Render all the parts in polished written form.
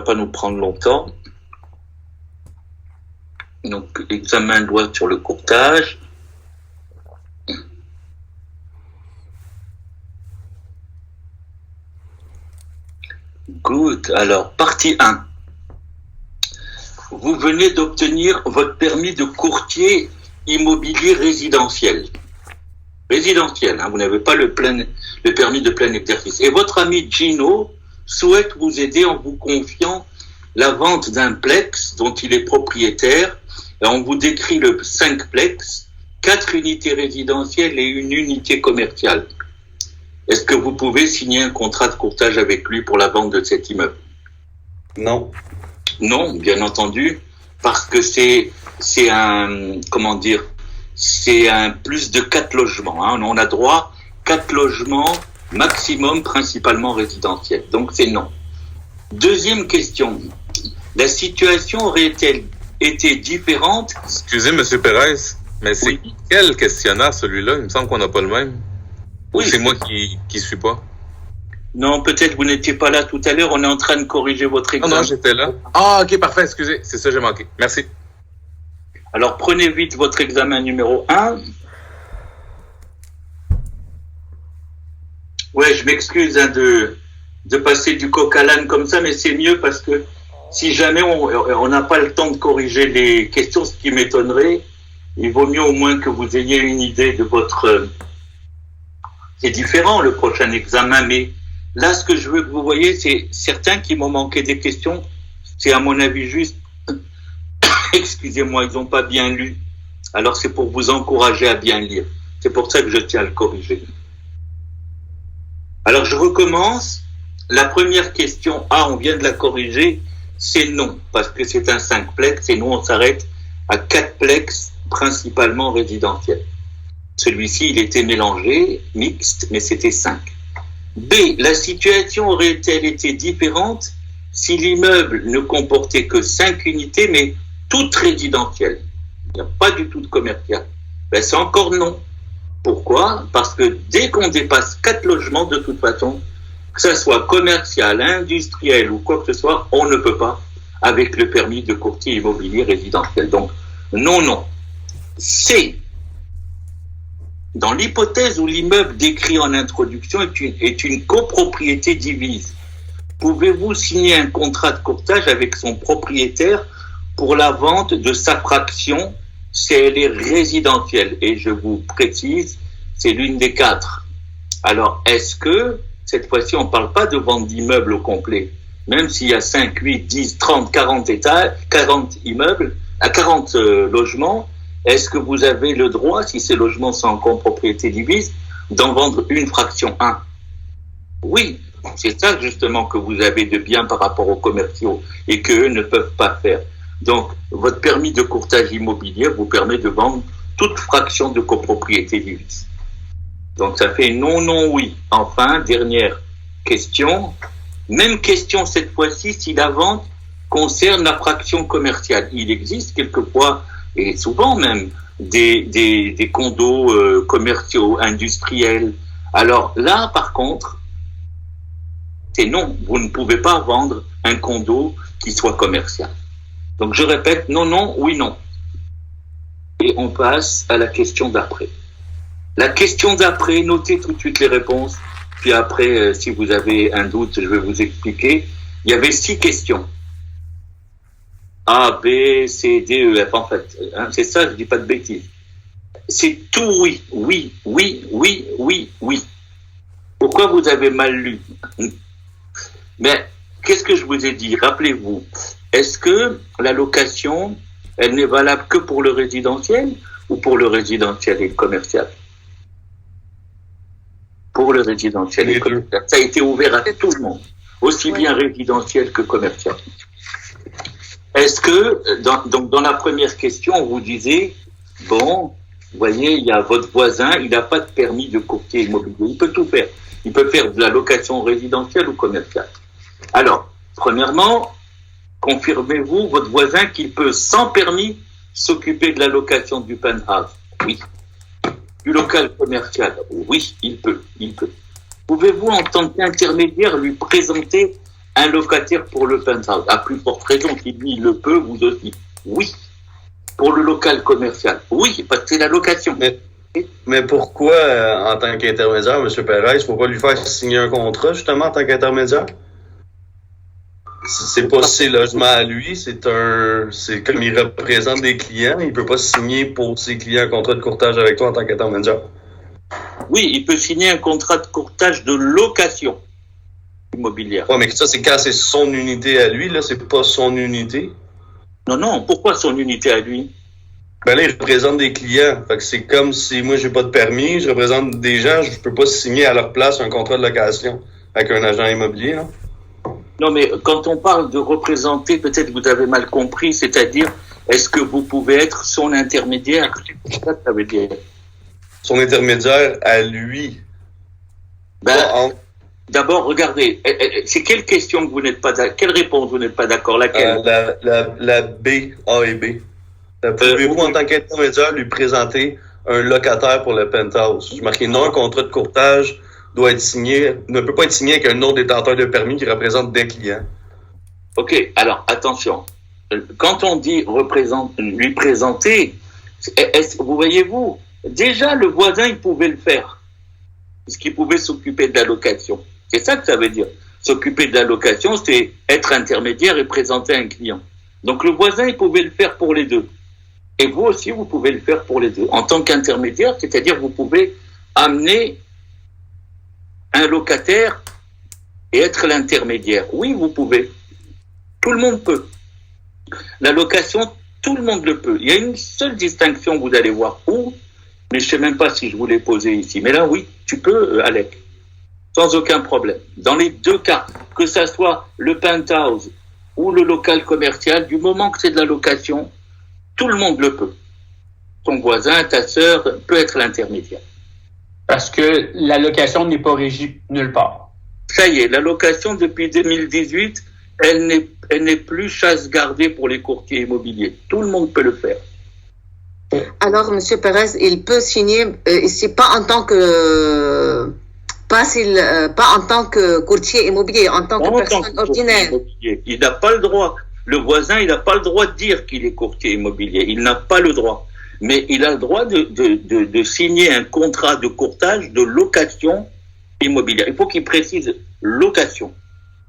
Pas nous prendre longtemps. Donc, examen de loi sur le courtage. Good. Alors, partie 1. Vous venez d'obtenir votre permis de courtier immobilier résidentiel. Résidentiel, hein, vous n'avez pas le permis de plein exercice. Et votre ami Gino souhaite vous aider en vous confiant la vente d'un plex dont il est propriétaire. Et on vous décrit le 5 plex, 4 unités résidentielles et une unité commerciale. Est-ce que vous pouvez signer un contrat de courtage avec lui pour la vente de cet immeuble? Non. Non, bien entendu, parce que c'est un plus de 4 logements. Hein. On a droit 4 logements maximum, principalement résidentiels. Donc c'est non. Deuxième question. La situation aurait-elle été différente? Excusez, M. Pérez, mais c'est quel questionnaire celui-là? Il me semble qu'on n'a pas le même. Oui, c'est moi qui suis pas. Non, peut-être vous n'étiez pas là tout à l'heure. On est en train de corriger votre examen. Non, j'étais là. Ah, ok, parfait, excusez. C'est ça, j'ai manqué. Merci. Alors, prenez vite votre examen numéro 1. Ouais, je m'excuse de passer du coq à l'âne comme ça, mais c'est mieux parce que si jamais on n'a pas le temps de corriger les questions, ce qui m'étonnerait, il vaut mieux au moins que vous ayez une idée de votre... C'est différent le prochain examen, mais là, ce que je veux que vous voyez, c'est certains qui m'ont manqué des questions. C'est à mon avis juste... Excusez-moi, ils n'ont pas bien lu. Alors c'est pour vous encourager à bien lire. C'est pour ça que je tiens à le corriger. Alors je recommence. La première question A, on vient de la corriger, c'est non, parce que c'est un 5 plex et nous on s'arrête à 4 plex principalement résidentiels. Celui-ci, il était mélangé, mixte, mais c'était 5. B, la situation aurait-elle été différente si l'immeuble ne comportait que 5 unités, mais toutes résidentielles? Il n'y a pas du tout de commercial. Ben, c'est encore non. Pourquoi? Parce que dès qu'on dépasse 4 logements, de toute façon, que ce soit commercial, industriel ou quoi que ce soit, on ne peut pas avec le permis de courtier immobilier résidentiel. Donc, non. C. Dans l'hypothèse où l'immeuble décrit en introduction est une copropriété divise, pouvez-vous signer un contrat de courtage avec son propriétaire pour la vente de sa fraction si elle est résidentielle? Et je vous précise, c'est l'une des 4. Alors, est-ce que, cette fois-ci, on ne parle pas de vente d'immeubles au complet, même s'il y a 5, 8, 10, 30, 40 étages, 40 immeubles, à 40 logements, est-ce que vous avez le droit, si ces logements sont en copropriété divise, d'en vendre une fraction 1? Oui, c'est ça justement que vous avez de bien par rapport aux commerciaux et qu'eux ne peuvent pas faire. Donc, votre permis de courtage immobilier vous permet de vendre toute fraction de copropriété divise. Donc, ça fait non, oui. Enfin, dernière question. Même question cette fois-ci si la vente concerne la fraction commerciale. Il existe quelquefois, et souvent même, des condos commerciaux, industriels. Alors là, par contre, c'est non. Vous ne pouvez pas vendre un condo qui soit commercial. Donc, je répète, non, oui, non. Et on passe à la question d'après. La question d'après, notez tout de suite les réponses. Puis après, si vous avez un doute, je vais vous expliquer. Il y avait 6 questions. A, B, C, D, E, F, en fait. Hein, c'est ça, je dis pas de bêtises. C'est tout oui. Pourquoi vous avez mal lu? Mais qu'est-ce que je vous ai dit? Rappelez-vous. Est-ce que la location, elle n'est valable que pour le résidentiel ou pour le résidentiel et le commercial? Pour le résidentiel et le commercial. Ça a été ouvert à tout le monde, aussi bien résidentiel que commercial. Est-ce que, dans la première question, on vous disait, bon, vous voyez, il y a votre voisin, il n'a pas de permis de courtier immobilier, il peut tout faire. Il peut faire de la location résidentielle ou commerciale. Alors, premièrement, confirmez-vous, votre voisin, qu'il peut, sans permis, s'occuper de la location du penthouse? Oui. Du local commercial? Oui, il peut. Pouvez-vous, en tant qu'intermédiaire, lui présenter un locataire pour le penthouse. À plus forte raison, qui lui le peut, vous aussi. Oui. Pour le local commercial. Oui, parce que c'est la location. Mais pourquoi, en tant qu'intermédiaire, M. Perez, il ne faut pas lui faire signer un contrat, justement, en tant qu'intermédiaire? C'est pas ses logements à lui, c'est comme il représente des clients, il peut pas signer pour ses clients un contrat de courtage avec toi en tant qu'intermédiaire. Oui, il peut signer un contrat de courtage de location immobilière. Ouais, mais ça, c'est quand c'est son unité à lui, là, c'est pas son unité. Non, pourquoi son unité à lui? Ben là, il représente des clients. Fait que c'est comme si moi, j'ai pas de permis, je représente des gens, je peux pas signer à leur place un contrat de location avec un agent immobilier, là. Non, mais quand on parle de représenter, peut-être vous avez mal compris, c'est-à-dire, est-ce que vous pouvez être son intermédiaire? C'est ça que ça veut dire. Son intermédiaire à lui. D'abord, regardez, c'est quelle question que vous n'êtes pas d'accord? Quelle réponse vous n'êtes pas d'accord? Laquelle? La B, A et B. Pouvez-vous, en tant qu'intermédiaire, lui présenter un locataire pour le penthouse? Je marquais non, un contrat de courtage doit être signé, ne peut pas être signé avec un autre détenteur de permis qui représente des clients. OK, alors attention. Quand on dit lui présenter, vous voyez-vous, déjà le voisin, il pouvait le faire. Puisqu'il pouvait s'occuper de la location. C'est ça que ça veut dire. S'occuper de la location, c'est être intermédiaire et présenter un client. Donc le voisin, il pouvait le faire pour les deux. Et vous aussi, vous pouvez le faire pour les deux. En tant qu'intermédiaire, c'est-à-dire vous pouvez amener un locataire et être l'intermédiaire. Oui, vous pouvez. Tout le monde peut. La location, tout le monde le peut. Il y a une seule distinction, vous allez voir où, mais je ne sais même pas si je vous l'ai posé ici. Mais là, oui, tu peux, Alec, sans aucun problème. Dans les deux cas, que ça soit le penthouse ou le local commercial, du moment que c'est de la location, tout le monde le peut. Ton voisin, ta sœur peut être l'intermédiaire. Parce que la location n'est pas régie nulle part. Ça y est, la location depuis 2018, elle n'est plus chasse gardée pour les courtiers immobiliers. Tout le monde peut le faire. Alors, M. Perez, il peut signer, c'est pas en tant que pas en tant que courtier immobilier, en tant que personne ordinaire. Il n'a pas le droit. Le voisin, il n'a pas le droit de dire qu'il est courtier immobilier. Il n'a pas le droit. Mais il a le droit de signer un contrat de courtage de location immobilière. Il faut qu'il précise location.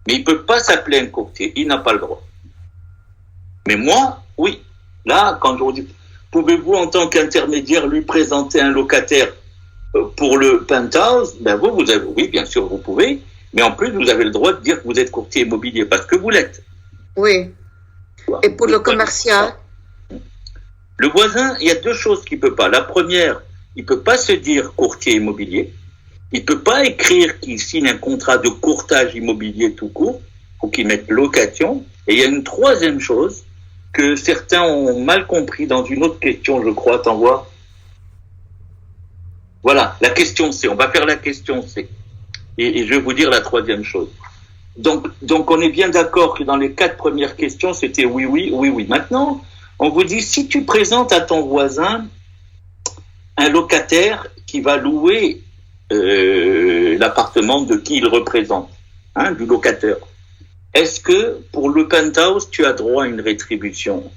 Mais il ne peut pas s'appeler un courtier. Il n'a pas le droit. Mais moi, oui. Là, quand je vous dis, pouvez-vous en tant qu'intermédiaire lui présenter un locataire pour le penthouse? Ben vous avez, oui, bien sûr, vous pouvez. Mais en plus, vous avez le droit de dire que vous êtes courtier immobilier parce que vous l'êtes. Oui. Et pour le commercial? Le voisin, il y a deux choses qu'il ne peut pas. La première, il ne peut pas se dire courtier immobilier. Il ne peut pas écrire qu'il signe un contrat de courtage immobilier tout court. Il faut qu'il mette location. Et il y a une troisième chose que certains ont mal compris dans une autre question, je crois, t'en vois. Voilà, la question C. On va faire la question C. Et je vais vous dire la troisième chose. Donc on est bien d'accord que dans les 4 premières questions, c'était oui, oui, oui, oui. Maintenant, on vous dit, si tu présentes à ton voisin un locataire qui va louer l'appartement de qui il représente, du locataire, est-ce que pour le penthouse, tu as droit à une rétribution?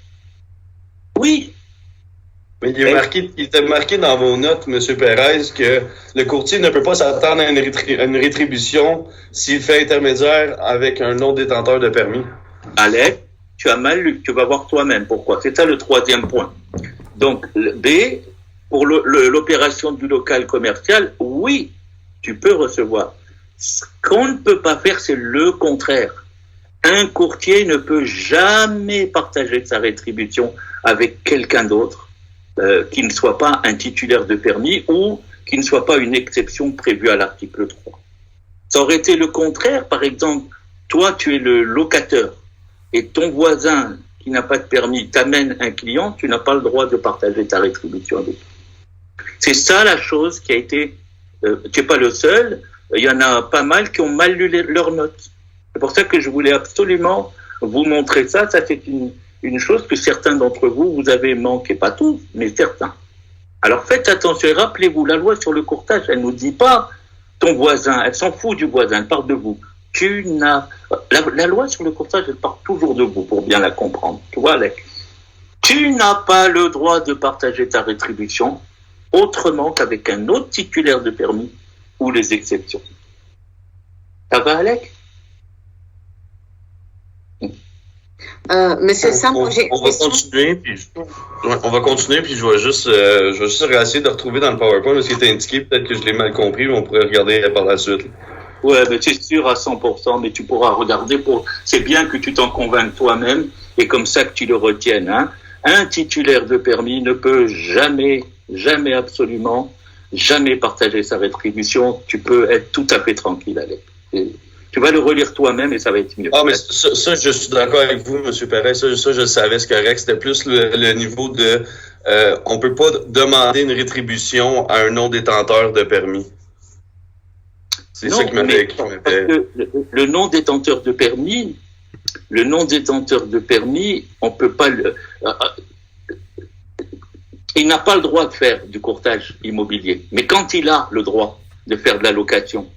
Oui. Mais il est marqué dans vos notes, M. Perez, que le courtier ne peut pas s'attendre à une rétribution s'il fait intermédiaire avec un autre détenteur de permis. Alex, tu as mal lu, tu vas voir toi-même pourquoi. C'est ça le troisième point. Donc, B, pour l'opération du local commercial, oui, tu peux recevoir. Ce qu'on ne peut pas faire, c'est le contraire. Un courtier ne peut jamais partager sa rétribution avec quelqu'un d'autre qui ne soit pas un titulaire de permis ou qui ne soit pas une exception prévue à l'article 3. Ça aurait été le contraire, par exemple, toi tu es le locateur et ton voisin qui n'a pas de permis t'amène un client, tu n'as pas le droit de partager ta rétribution avec lui. C'est ça la chose qui a été... tu n'es pas le seul, il y en a pas mal qui ont mal lu leurs notes. C'est pour ça que je voulais absolument vous montrer ça. Ça, c'est une chose que certains d'entre vous, vous avez manqué. Pas tous, mais certains. Alors faites attention et rappelez-vous, la loi sur le courtage, elle ne nous dit pas ton voisin, elle s'en fout du voisin, elle parle de vous. La loi sur le courtage, elle part toujours de vous pour bien la comprendre. Tu vois, Alec? Tu n'as pas le droit de partager ta rétribution autrement qu'avec un autre titulaire de permis ou les exceptions. Ça va, Alec? Monsieur Sam, on va continuer, puis je vais juste essayer de retrouver dans le PowerPoint ce qui était indiqué. Peut-être que je l'ai mal compris, mais on pourrait regarder par la suite. Ouais, mais c'est sûr à 100%, mais tu pourras regarder c'est bien que tu t'en convainques toi-même et comme ça que tu le retiennes, hein. Un titulaire de permis ne peut jamais, absolument, jamais partager sa rétribution. Tu peux être tout à fait tranquille, Alex. Tu vas le relire toi-même et ça va être mieux. Ah, mais ça je suis d'accord avec vous, M. Perret. Ça, je le savais, c'est correct. C'était plus le niveau de... on peut pas demander une rétribution à un non-détenteur de permis. C'est ça qui m'avait... Le non-détenteur de permis... on peut pas il n'a pas le droit de faire du courtage immobilier. Mais quand il a le droit de faire de la location,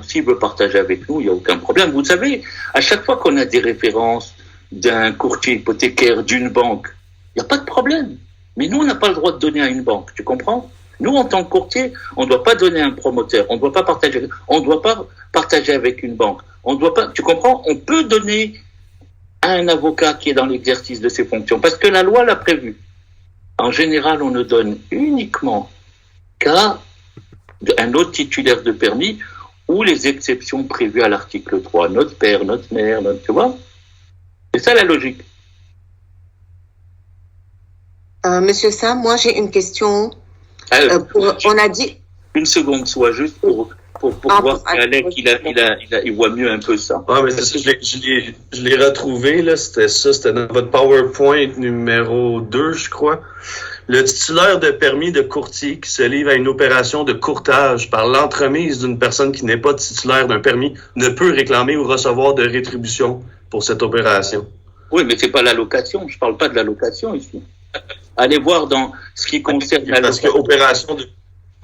s'il veut partager avec nous, il n'y a aucun problème. Vous savez, à chaque fois qu'on a des références d'un courtier hypothécaire, d'une banque, il n'y a pas de problème. Mais nous, on n'a pas le droit de donner à une banque. Tu comprends? Nous, en tant que courtier, on ne doit pas donner à un promoteur. On ne doit pas partager avec une banque. On doit pas, tu comprends? On peut donner à un avocat qui est dans l'exercice de ses fonctions, parce que la loi l'a prévu. En général, on ne donne uniquement qu'à un autre titulaire de permis ou les exceptions prévues à l'article 3. Notre père, notre mère, tu vois? C'est ça la logique. Monsieur Sam, moi j'ai une question. On a dit... Une seconde, soit juste pour voir si Alec, il voit mieux un peu ça. Ah, mais c'est ça, je l'ai retrouvé, là, c'était dans votre PowerPoint numéro 2, je crois. Le titulaire de permis de courtier qui se livre à une opération de courtage par l'entremise d'une personne qui n'est pas titulaire d'un permis ne peut réclamer ou recevoir de rétribution pour cette opération. Oui, mais c'est pas la location. Je parle pas de la location ici. Allez voir dans ce qui concerne la location. Parce que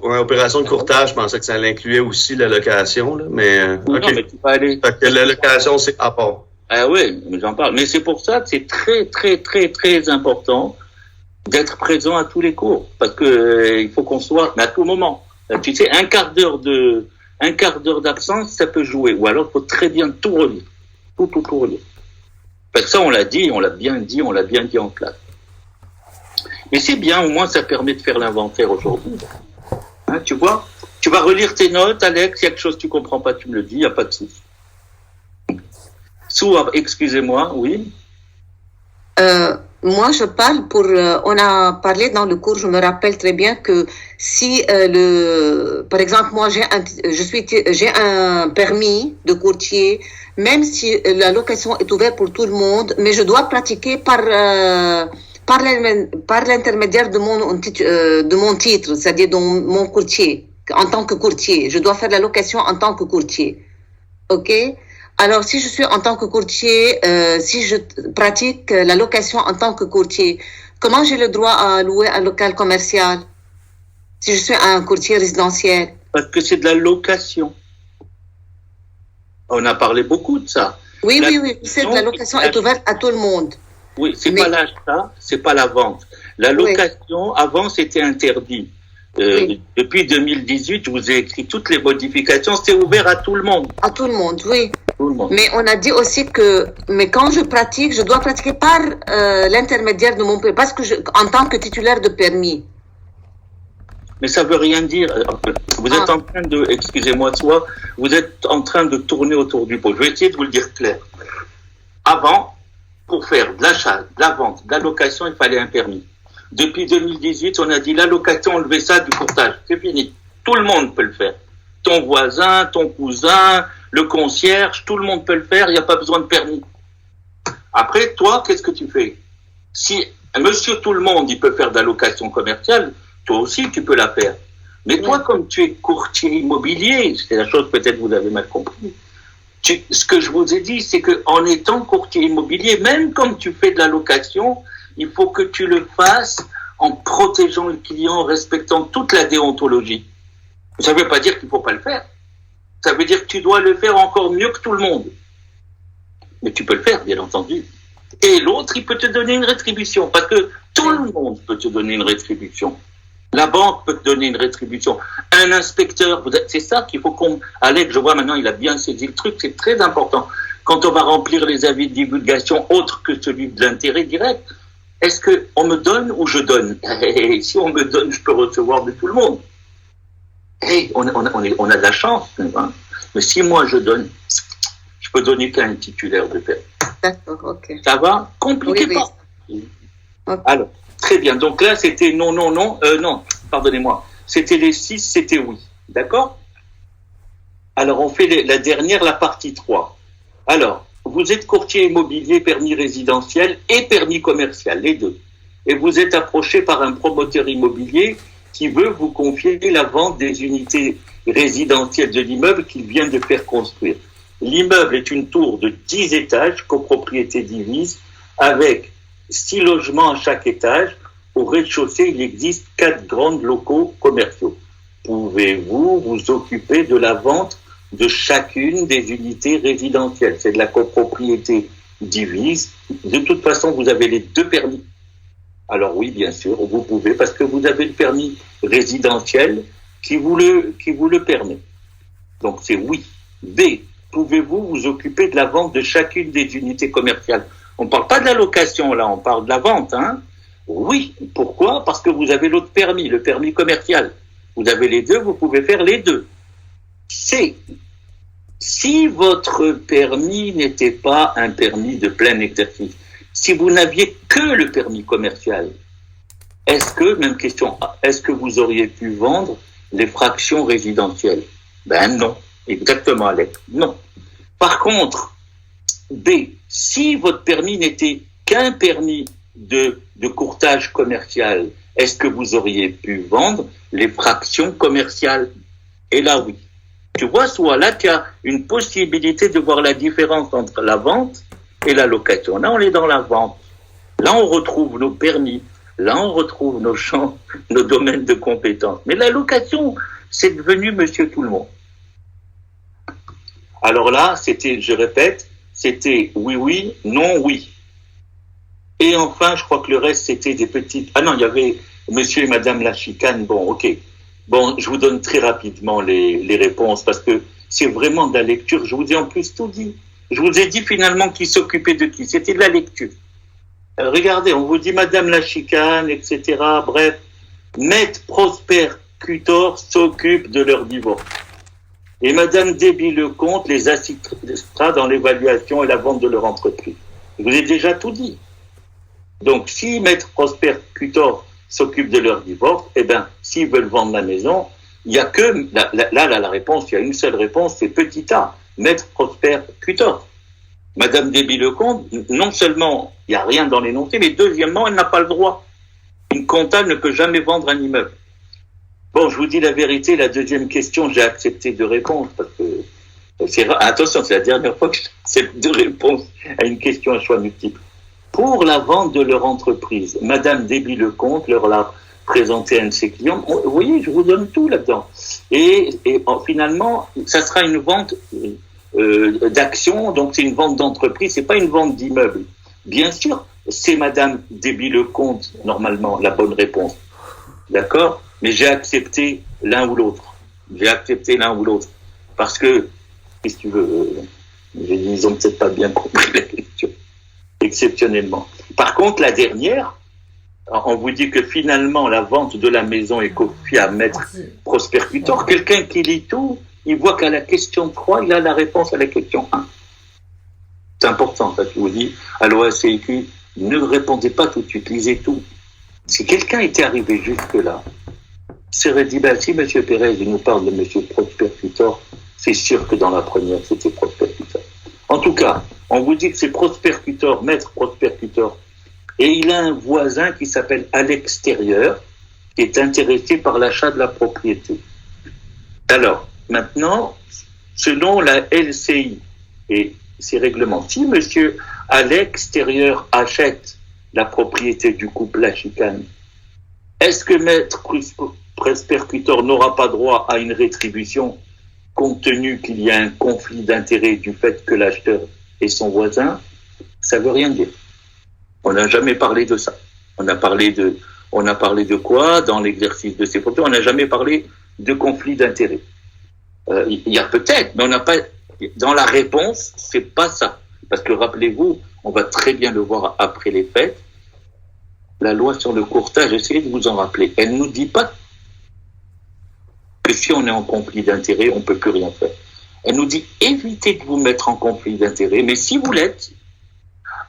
opération de courtage, je pensais que ça incluait aussi la location, là, mais... Non, mais tu peux aller... Fait que la location, c'est à part. Ah oui, mais j'en parle. Mais c'est pour ça que c'est très, très, très, très important d'être présent à tous les cours. Parce que il faut qu'on soit, mais à tout moment. Tu sais, un quart d'heure d'absence, ça peut jouer. Ou alors, il faut très bien tout relire. Tout relire. Parce que ça, on l'a bien dit en classe. Mais c'est bien, au moins, ça permet de faire l'inventaire aujourd'hui. Hein, tu vois? Tu vas relire tes notes, Alex. S'il y a quelque chose que tu comprends pas, tu me le dis, il n'y a pas de souci. Excusez-moi, oui? Moi, je parle on a parlé dans le cours, je me rappelle très bien que si par exemple, moi, j'ai un permis de courtier, même si la location est ouverte pour tout le monde, mais je dois pratiquer par l'intermédiaire de mon titre, c'est-à-dire de mon courtier, en tant que courtier. Je dois faire la location en tant que courtier. OK? Alors, si je suis en tant que courtier, si je pratique la location en tant que courtier, comment j'ai le droit à louer un local commercial si je suis un courtier résidentiel? Parce que c'est de la location. On a parlé beaucoup de ça. Oui. La location est ouverte à tout le monde. Oui, pas l'achat, c'est pas la vente. La location, avant, c'était interdit. Depuis 2018, je vous ai écrit toutes les modifications, c'est ouvert à tout le monde. À tout le monde, oui. Tout le monde. Mais on a dit aussi mais quand je pratique, je dois pratiquer par l'intermédiaire de mon permis, parce que en tant que titulaire de permis. Mais ça veut rien dire. Vous êtes en train vous êtes en train de tourner autour du pot. Je vais essayer de vous le dire clair. Avant, pour faire de l'achat, de la vente, de la location, il fallait un permis. Depuis 2018, on a dit la location, on levait ça du courtage. C'est fini. Tout le monde peut le faire. Ton voisin, ton cousin, le concierge, tout le monde peut le faire. Il n'y a pas besoin de permis. Après, toi, qu'est-ce que tu fais? Si monsieur tout le monde, il peut faire de la location commerciale, toi aussi, tu peux la faire. Mais toi, comme tu es courtier immobilier, c'est la chose peut-être que vous avez mal compris. Ce que je vous ai dit, c'est que en étant courtier immobilier, même comme tu fais de la location, il faut que tu le fasses en protégeant le client, en respectant toute la déontologie. Ça ne veut pas dire qu'il ne faut pas le faire. Ça veut dire que tu dois le faire encore mieux que tout le monde. Mais tu peux le faire, bien entendu. Et l'autre, il peut te donner une rétribution, parce que tout le monde peut te donner une rétribution. La banque peut te donner une rétribution. Un inspecteur, c'est ça qu'il faut qu'on... Alex, je vois maintenant, il a bien saisi le truc, c'est très important. Quand on va remplir les avis de divulgation autres que celui de l'intérêt direct, est-ce qu'on me donne ou je donne? Et si on me donne, je peux recevoir de tout le monde. Et on a de la chance. Hein. Mais si moi je donne, je peux donner qu'à un titulaire de paix. D'accord, ok. Ça va? Compliqué Oui, pas. Ok. Alors, très bien. Donc là, c'était non, pardonnez-moi. C'était les 6, c'était oui. D'accord? Alors, on fait la dernière, la partie 3. Alors, vous êtes courtier immobilier, permis résidentiel et permis commercial, les deux. Et vous êtes approché par un promoteur immobilier qui veut vous confier la vente des unités résidentielles de l'immeuble qu'il vient de faire construire. L'immeuble est une tour de 10 étages, copropriété divise, avec 6 logements à chaque étage. Au rez-de-chaussée, il existe 4 grands locaux commerciaux. Pouvez-vous vous occuper de la vente de chacune des unités résidentielles? C'est de la copropriété divise. De toute façon, vous avez les 2 permis. Alors oui, bien sûr, vous pouvez, parce que vous avez le permis résidentiel qui vous le permet. Donc c'est oui. B, pouvez-vous vous occuper de la vente de chacune des unités commerciales? On ne parle pas de la location, là, on parle de la vente. Hein? Oui. Pourquoi? Parce que vous avez l'autre permis, le permis commercial. Vous avez les 2, vous pouvez faire les 2. C, si votre permis n'était pas un permis de plein exercice, si vous n'aviez que le permis commercial, même question, est-ce que vous auriez pu vendre les fractions résidentielles? Ben non, exactement Alex, non. Par contre, B, si votre permis n'était qu'un permis de courtage commercial, est-ce que vous auriez pu vendre les fractions commerciales? Et là, oui. Tu vois, soit là, tu as une possibilité de voir la différence entre la vente et la location. Là, on est dans la vente. Là, on retrouve nos permis. Là, on retrouve nos champs, nos domaines de compétences. Mais la location, c'est devenu monsieur tout le monde. Alors là, c'était, je répète, c'était oui, oui, non, oui. Et enfin, je crois que le reste, c'était des petites... Ah non, il y avait monsieur et madame la chicane. Bon, ok. Bon, je vous donne très rapidement les réponses parce que c'est vraiment de la lecture. Je vous ai en plus tout dit. Je vous ai dit finalement qui s'occupait de qui. C'était de la lecture. Regardez, on vous dit madame la chicane, etc. Bref, Maître Prosper Cutor s'occupe de leur divorce. Et madame Déby Lecomte les assistera dans l'évaluation et la vente de leur entreprise. Je vous ai déjà tout dit. Donc, si Maître Prosper Cutor s'occupe de leur divorce, eh bien, s'ils veulent vendre la maison, il n'y a que, la réponse, il y a une seule réponse, c'est petit a, Maître Prosper Cutor. Madame Déby Lecomte, non seulement il n'y a rien dans l'énoncé, mais deuxièmement, elle n'a pas le droit. Une comptable ne peut jamais vendre un immeuble. Bon, je vous dis la vérité, la deuxième question, j'ai accepté de répondre, parce que attention, c'est la dernière fois que j'accepte de répondre à une question à choix multiple. Pour la vente de leur entreprise, Madame Déby Lecomte leur l'a présenté à un de ses clients. Vous voyez, je vous donne tout là-dedans. Et finalement, ça sera une vente d'actions, donc c'est une vente d'entreprise, c'est pas une vente d'immeuble. Bien sûr, c'est Madame Déby Lecomte, normalement, la bonne réponse. D'accord? Mais j'ai accepté l'un ou l'autre. Parce que, qu'est-ce que tu veux, ils ont peut-être pas bien compris la question. Exceptionnellement. Par contre, la dernière, on vous dit que finalement, la vente de la maison est confiée à Maître Prosper Cutor. Quelqu'un qui lit tout, il voit qu'à la question 3, il a la réponse à la question 1. C'est important, ça, je vous dis, à l'OACIQ, ne répondez pas tout de suite, lisez tout. Si quelqu'un était arrivé jusque-là, serait dit, ben, si M. Pérez nous parle de M. Prosper Cutor, c'est sûr que dans la première, c'était Prosper Cutor. En tout cas, on vous dit que c'est Prosper Cutor, Maître Prosper Cutor, et il a un voisin qui s'appelle à l'extérieur, qui est intéressé par l'achat de la propriété. Alors, maintenant, selon la LCI et ses règlements, si monsieur à l'extérieur achète la propriété du couple La Chicane, est-ce que Maître Prosper Cutor n'aura pas droit à une rétribution compte tenu qu'il y a un conflit d'intérêts du fait que l'acheteur est son voisin, ça veut rien dire. On n'a jamais parlé de ça. On a parlé de quoi dans l'exercice de ces fonctions? On n'a jamais parlé de conflit d'intérêts. Il y a peut-être, mais on n'a pas. Dans la réponse, c'est pas ça. Parce que rappelez-vous, on va très bien le voir après les faits. La loi sur le courtage, essayez de vous en rappeler. Elle nous dit pas que si on est en conflit d'intérêts, on peut plus rien faire. Elle nous dit évitez de vous mettre en conflit d'intérêts, mais si vous l'êtes,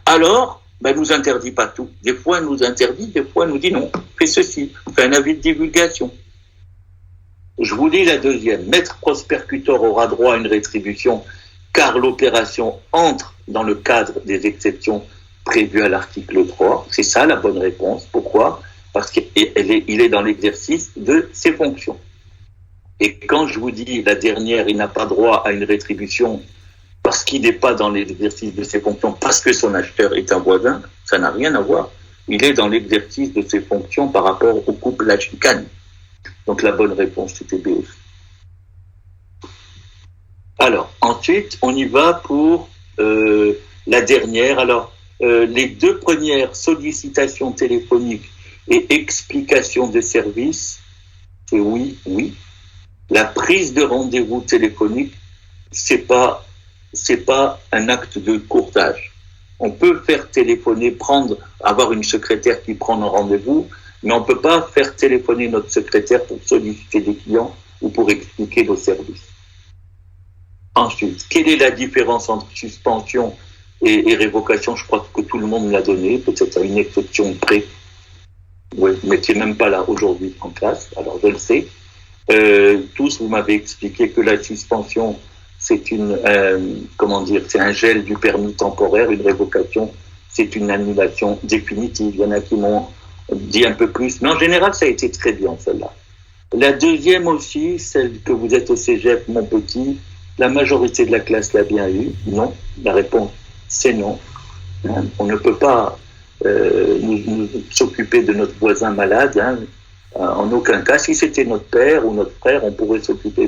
alors, elle nous interdit pas tout. Des fois, elle nous interdit, des fois, elle nous dit non, fais ceci, fais un avis de divulgation. Je vous lis la deuxième. Maître prosecutor aura droit à une rétribution car l'opération entre dans le cadre des exceptions prévues à l'article 3. C'est ça la bonne réponse. Pourquoi? Parce qu'il est dans l'exercice de ses fonctions. Et quand je vous dis la dernière, il n'a pas droit à une rétribution parce qu'il n'est pas dans l'exercice de ses fonctions, parce que son acheteur est un voisin, ça n'a rien à voir. Il est dans l'exercice de ses fonctions par rapport au couple La Chicane. Donc la bonne réponse, c'était B aussi. Alors, ensuite, on y va pour la dernière. Alors, les deux premières, sollicitations téléphoniques et explications de services, c'est oui, oui. La prise de rendez-vous téléphonique, c'est pas un acte de courtage. On peut faire téléphoner, avoir une secrétaire qui prend un rendez-vous, mais on peut pas faire téléphoner notre secrétaire pour solliciter des clients ou pour expliquer nos services. Ensuite, quelle est la différence entre suspension et révocation? Je crois que tout le monde l'a donné, peut-être à une exception près. Oui, mais qui n'est même pas là aujourd'hui en classe, alors je le sais. Tous, vous m'avez expliqué que la suspension, c'est c'est un gel du permis temporaire, une révocation, c'est une annulation définitive. Il y en a qui m'ont dit un peu plus, mais en général, ça a été très bien, celle-là. La deuxième aussi, celle que vous êtes au cégep, mon petit, la majorité de la classe l'a bien eu. Non, la réponse, c'est non. On ne peut pas nous s'occuper de notre voisin malade, en aucun cas. Si c'était notre père ou notre frère, on pourrait s'occuper,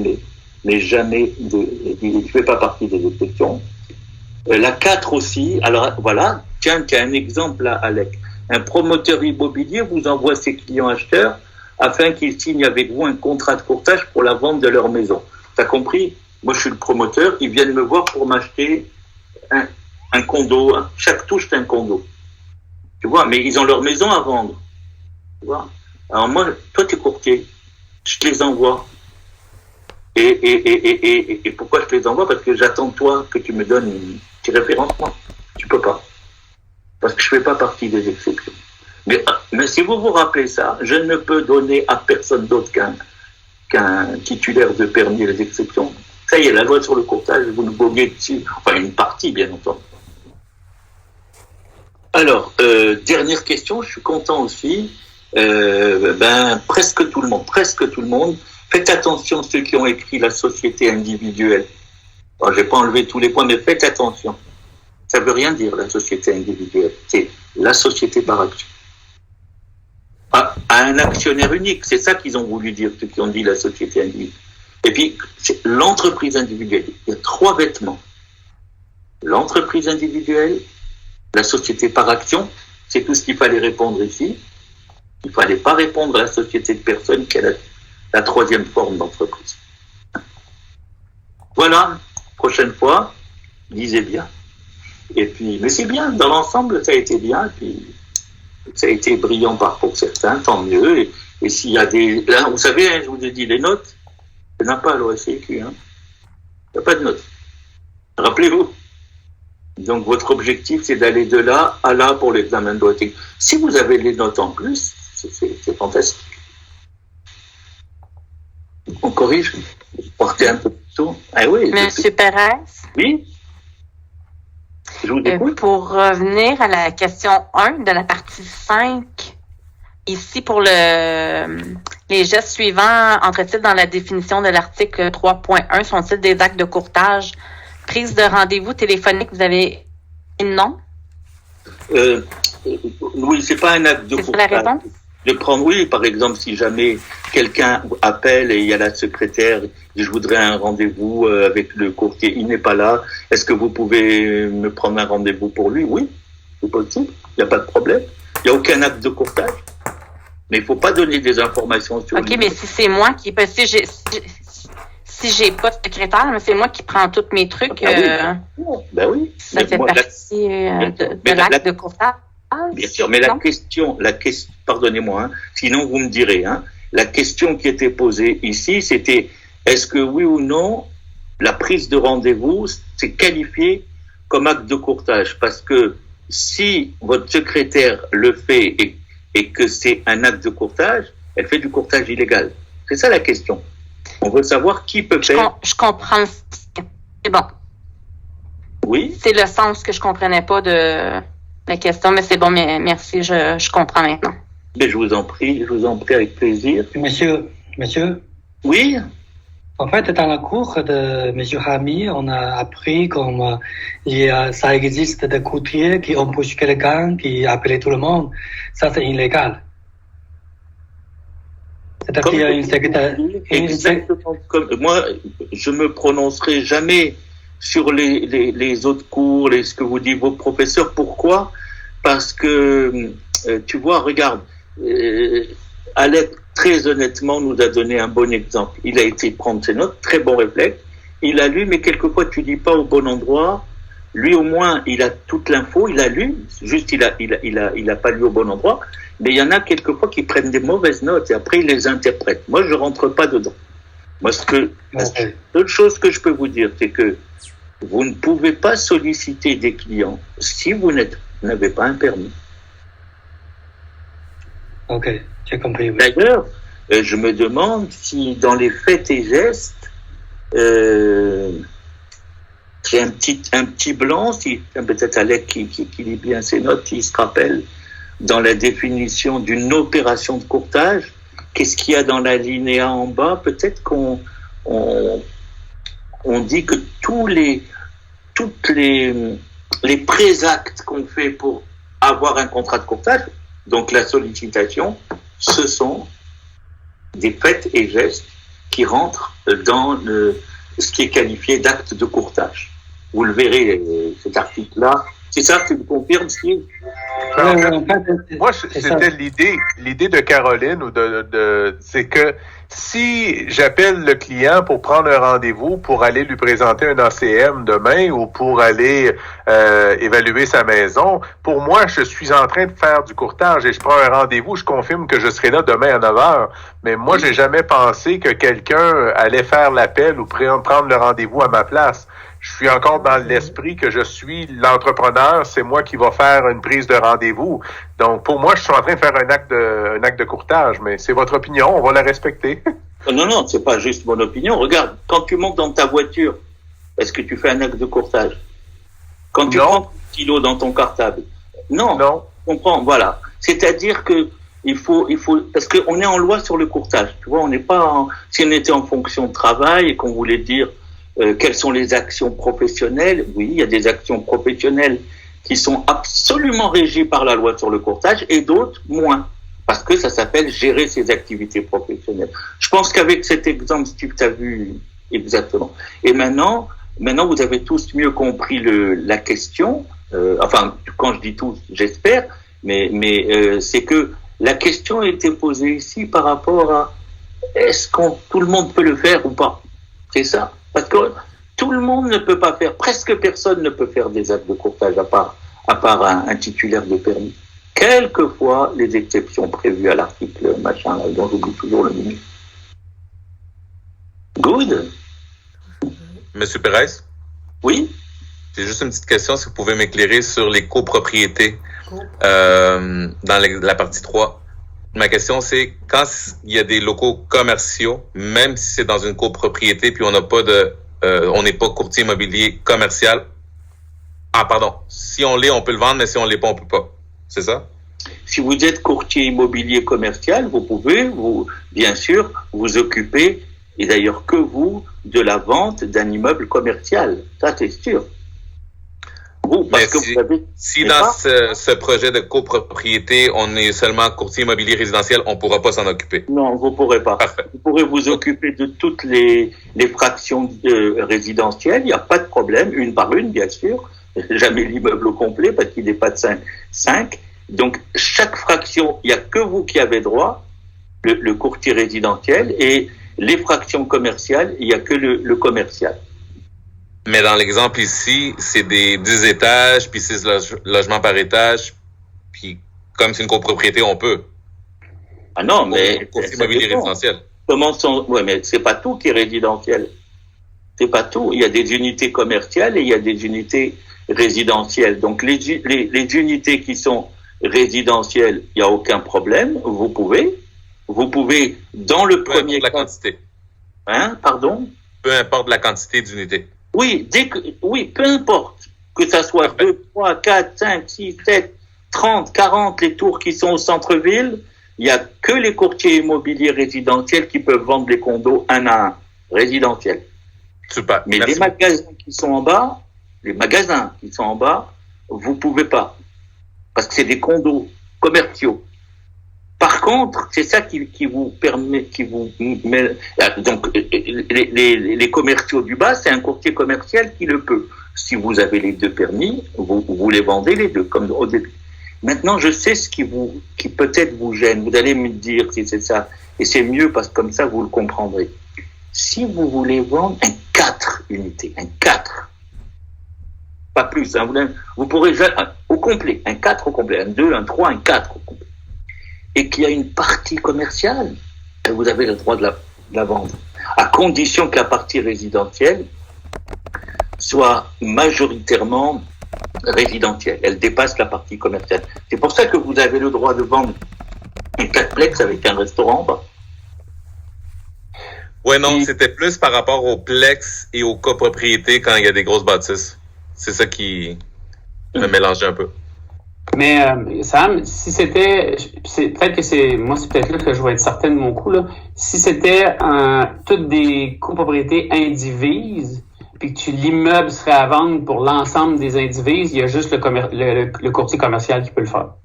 mais jamais il ne fait pas partie des exceptions. La 4 aussi, alors voilà, tiens, un exemple là, Alec. Un promoteur immobilier vous envoie ses clients acheteurs afin qu'ils signent avec vous un contrat de courtage pour la vente de leur maison. T'as compris? Moi, je suis le promoteur, ils viennent me voir pour m'acheter un condo. Chaque touche, c'est un condo. Tu vois, mais ils ont leur maison à vendre. Tu vois? Alors moi, toi, tu es courtier. Je te les envoie. Et pourquoi je te les envoie? Parce que j'attends de toi que tu me donnes un petit référencement. Tu peux pas. Parce que je fais pas partie des exceptions. Mais si vous vous rappelez ça, je ne peux donner à personne d'autre qu'un titulaire de permis les exceptions. Ça y est, la loi sur le courtage, vous nous boguez dessus. Enfin, une partie, bien entendu. Alors, dernière question, je suis content aussi. Presque tout le monde. Faites attention, ceux qui ont écrit la société individuelle. Alors, je n'ai pas enlevé tous les points, mais faites attention. Ça ne veut rien dire, la société individuelle. C'est la société par action. À un actionnaire unique, c'est ça qu'ils ont voulu dire, ceux qui ont dit la société individuelle. Et puis, c'est l'entreprise individuelle. Il y a 3 vêtements. L'entreprise individuelle, la société par action, c'est tout ce qu'il fallait répondre ici. Il ne fallait pas répondre à la société de personnes qui est la 3e forme d'entreprise. Voilà, prochaine fois, lisez bien. Et puis, mais c'est bien, dans l'ensemble, ça a été bien. Et puis, ça a été brillant pour certains, tant mieux. Et s'il y a des... Là, vous savez, je vous ai dit, les notes, il n'y en a pas à l'OSCQ. Il n'y a pas de notes. Rappelez-vous. Donc, votre objectif, c'est d'aller de là à là pour l'examen de doigté. Si vous avez les notes en plus, c'est fantastique. On corrige. Portez un peu plus tôt. Ah oui. Monsieur Perez? Oui. Je vous écoute. Pour revenir à la question 1 de la partie 5, ici pour les gestes suivants entrent-ils dans la définition de l'article 3.1? Sont-ils des actes de courtage? Prise de rendez-vous téléphonique, vous avez non? Oui, c'est pas un acte de courtage. C'est la réponse? De prendre, oui, par exemple, si jamais quelqu'un appelle et il y a la secrétaire, dit, je voudrais un rendez-vous avec le courtier, il n'est pas là, est-ce que vous pouvez me prendre un rendez-vous pour lui? Oui, c'est possible, il n'y a pas de problème. Il n'y a aucun acte de courtage. Mais il ne faut pas donner des informations sur lui. OK, mais si c'est moi qui... Si j'ai pas de secrétaire, mais c'est moi qui prends tous mes trucs, Ben oui. ça fait partie de l'acte de courtage. Bien sûr, mais la question, pardonnez-moi, hein, sinon vous me direz, hein, la question qui était posée ici, c'était est-ce que oui ou non, la prise de rendez-vous, c'est qualifié comme acte de courtage? Parce que si votre secrétaire le fait et que c'est un acte de courtage, elle fait du courtage illégal. C'est ça la question. On veut savoir qui peut faire. Je comprends. C'est bon. Oui. C'est le sens que je comprenais pas de la question, mais c'est bon, mais merci, je comprends maintenant. Mais je vous en prie avec plaisir. Monsieur. Oui. En fait, dans la cour de Monsieur Hami, on a appris comme ça existe des courtiers qui embauchent quelqu'un qui appelle tout le monde. Ça, c'est illégal. C'est-à-dire qu'il y a une secrétaire. Exactement. Moi, je me prononcerai jamais sur les autres cours, ce que vous dites vos professeurs. Pourquoi? Parce que, tu vois, regarde, Alec, très honnêtement, nous a donné un bon exemple. Il a été prendre ses notes, très bon réflexe. Il a lu, mais quelquefois, tu lis pas au bon endroit. Lui, au moins, il a toute l'info, il a lu, juste il a pas lu au bon endroit. Mais il y en a quelquefois qui prennent des mauvaises notes et après ils les interprètent. Moi, je rentre pas dedans. Moi, la seule chose que je peux vous dire, c'est que vous ne pouvez pas solliciter des clients si vous n'avez pas un permis. Ok, j'ai compris. Oui. D'ailleurs, je me demande si dans les faits et gestes, il y a un petit blanc, si peut-être Alec qui lit bien ses notes, il se rappelle dans la définition d'une opération de courtage, qu'est-ce qu'il y a dans la linéa en bas? Peut-être qu'on dit que toutes les préactes qu'on fait pour avoir un contrat de courtage, donc la sollicitation, ce sont des faits et gestes qui rentrent dans ce qui est qualifié d'acte de courtage. Vous le verrez, cet article-là. C'est ça, tu me confirmes, Steve? Moi, c'était l'idée de Caroline ou c'est que si j'appelle le client pour prendre un rendez-vous pour aller lui présenter un ACM demain ou pour aller évaluer sa maison, pour moi, je suis en train de faire du courtage et je prends un rendez-vous, je confirme que je serai là demain à 9h. Mais moi, j'ai jamais pensé que quelqu'un allait faire l'appel ou prendre le rendez-vous à ma place. Je suis encore dans l'esprit que je suis l'entrepreneur, c'est moi qui va faire une prise de rendez-vous. Donc, pour moi, je suis en train de faire un acte de courtage, mais c'est votre opinion, on va la respecter. Non, c'est pas juste mon opinion. Regarde, quand tu montes dans ta voiture, est-ce que tu fais un acte de courtage? Quand tu prends ton stylo dans ton cartable? Non. Je comprends, voilà. C'est-à-dire que il faut, parce qu'on est en loi sur le courtage. Tu vois, on n'est pas si on était en fonction de travail et qu'on voulait dire quelles sont les actions professionnelles? Oui, il y a des actions professionnelles qui sont absolument régies par la loi sur le courtage et d'autres moins, parce que ça s'appelle gérer ses activités professionnelles. Je pense qu'avec cet exemple, Steve, tu as vu exactement. Et maintenant, vous avez tous mieux compris la question. Enfin, quand je dis tous, j'espère, mais c'est que la question a été posée ici par rapport à est-ce que tout le monde peut le faire ou pas? C'est ça. Parce que tout le monde ne peut pas faire, presque personne ne peut faire des actes de courtage à part un titulaire de permis. Quelquefois, les exceptions prévues à l'article machin, là, dont j'oublie toujours le nom. Good. Monsieur Pérez? Oui? J'ai juste une petite question, si vous pouvez m'éclairer sur les copropriétés dans la partie 3. Ma question, c'est quand il y a des locaux commerciaux, même si c'est dans une copropriété, puis on n'est pas courtier immobilier commercial. Ah, pardon. Si on l'est, on peut le vendre, mais si on l'est pas, on peut pas. C'est ça? Si vous êtes courtier immobilier commercial, vous pouvez, bien sûr, vous occuper, et d'ailleurs que vous, de la vente d'un immeuble commercial. Ça, c'est sûr. Vous, parce que vous avez... Si dans ce projet de copropriété, on est seulement courtier immobilier résidentiel, on ne pourra pas s'en occuper. Non, vous ne pourrez pas. Parfait. Vous pourrez vous occuper de toutes les fractions résidentielles, il n'y a pas de problème, une par une, bien sûr. Jamais l'immeuble au complet, parce qu'il n'est pas de 5. Donc, chaque fraction, il n'y a que vous qui avez droit, le courtier résidentiel, et les fractions commerciales, il n'y a que le commercial. Mais dans l'exemple ici, c'est des 10 étages, puis 6 logements par étage, puis comme c'est une copropriété, on peut. Ah non, mais... Courtier immobilier résidentiel. Ouais, mais c'est pas tout qui est résidentiel. C'est pas tout. Il y a des unités commerciales et il y a des unités résidentielles. Donc, les unités qui sont résidentielles, il n'y a aucun problème. Vous pouvez, dans le premier cas... Peu importe la quantité. Hein, pardon? Peu importe la quantité d'unités. Oui, peu importe. Que ça soit 2, 3, 4, 5, 6, 7, 30, 40, les tours qui sont au centre-ville, il n'y a que les courtiers immobiliers résidentiels qui peuvent vendre les condos un à un, résidentiels. Super. Mais Merci. les magasins qui sont en bas, vous pouvez pas. Parce que c'est des condos commerciaux. Par contre, c'est ça qui vous permet, donc, les commerciaux du bas, c'est un courtier commercial qui le peut. Si vous avez les deux permis, vous les vendez les deux, comme au début. Maintenant, je sais ce qui peut-être vous gêne. Vous allez me dire si c'est ça. Et c'est mieux parce que comme ça, vous le comprendrez. Si vous voulez vendre un 4 unités, un 4, pas plus, hein, vous pourrez, au complet, un 4 au complet, un 2, un 3, un 4 au complet. Et qu'il y a une partie commerciale, vous avez le droit de la vendre. À condition que la partie résidentielle soit majoritairement résidentielle. Elle dépasse la partie commerciale. C'est pour ça que vous avez le droit de vendre un 4plex avec un restaurant en bas. Ouais, non, c'était plus par rapport aux plex et aux copropriétés quand il y a des grosses bâtisses. C'est ça qui me mélangeait un peu. Mais Sam, si c'était, peut-être que c'est peut-être là que je vais être certain de mon coup là. Si c'était toutes des copropriétés indivises, puis que l'immeuble serait à vendre pour l'ensemble des indivises, il y a juste le courtier commercial qui peut le faire.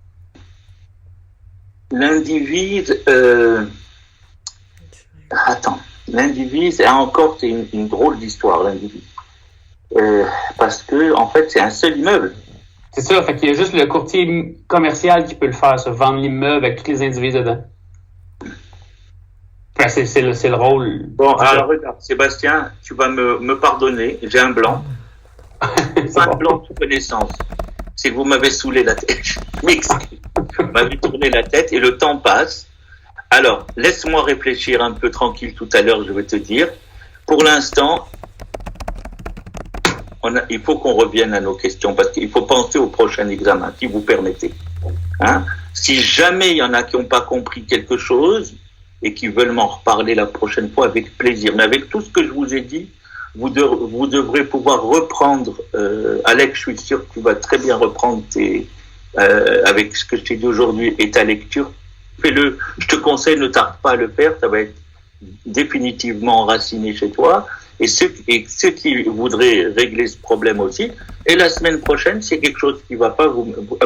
L'indivise, l'indivise, encore c'est une drôle d'histoire l'indivise, parce que en fait c'est un seul immeuble. C'est ça, fait qu'il y a juste le courtier commercial qui peut le faire, ça, vendre l'immeuble avec toutes les indivises dedans. Enfin, c'est le rôle. Bon, alors regarde, Sébastien, tu vas me pardonner, j'ai un blanc. Pas un blanc de connaissance. C'est que vous m'avez saoulé la tête. Je m'excuse. Vous m'avez tourné la tête et le temps passe. Alors, laisse-moi réfléchir un peu tranquille tout à l'heure, je vais te dire. Pour l'instant, il faut qu'on revienne à nos questions parce qu'il faut penser au prochain examen, si vous permettez. Hein? Si jamais il y en a qui n'ont pas compris quelque chose et qui veulent m'en reparler la prochaine fois, avec plaisir. Mais avec tout ce que je vous ai dit, vous devrez pouvoir reprendre. Alex, je suis sûr que tu vas très bien reprendre avec ce que je t'ai dit aujourd'hui et ta lecture. Fais-le. Je te conseille, ne tarde pas à le faire. Ça va être définitivement enraciné chez toi. Et ceux qui voudraient régler ce problème aussi. Et la semaine prochaine, s'il y a quelque chose qui ne va pas,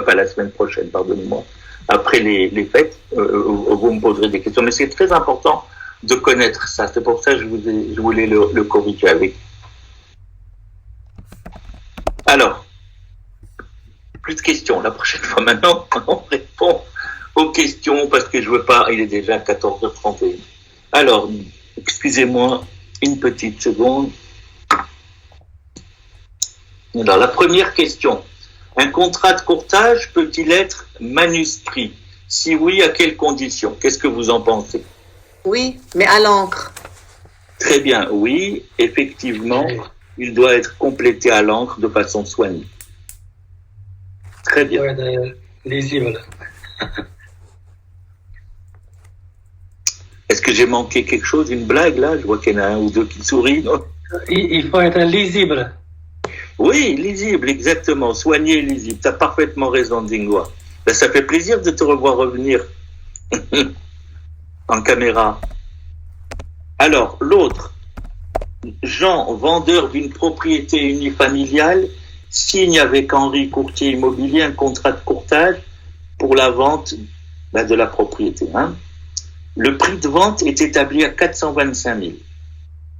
pas la semaine prochaine, pardonnez-moi, après les fêtes, vous me poserez des questions. Mais c'est très important de connaître ça. C'est pour ça que je voulais le corriger avec. Alors, plus de questions la prochaine fois. Maintenant, on répond aux questions parce que je veux pas, il est déjà 14h31. Alors, excusez-moi une petite seconde. Alors, la première question. Un contrat de courtage peut-il être manuscrit? Si oui, à quelles conditions? Qu'est-ce que vous en pensez? Oui, mais à l'encre. Très bien, oui, effectivement, il doit être complété à l'encre de façon soignée. Très bien. Ouais, lisible. Est-ce que j'ai manqué quelque chose, une blague là? Je vois qu'il y en a un ou deux qui sourient. Non? Il faut être lisible. Oui, lisible, exactement. Soigné et lisible. Tu as parfaitement raison, Dingwa. Ben, ça fait plaisir de te revoir revenir en caméra. Alors, l'autre. Jean, vendeur d'une propriété unifamiliale signe avec Henri, courtier immobilier, un contrat de courtage pour la vente de la propriété. Hein. Le prix de vente est établi à 425 000.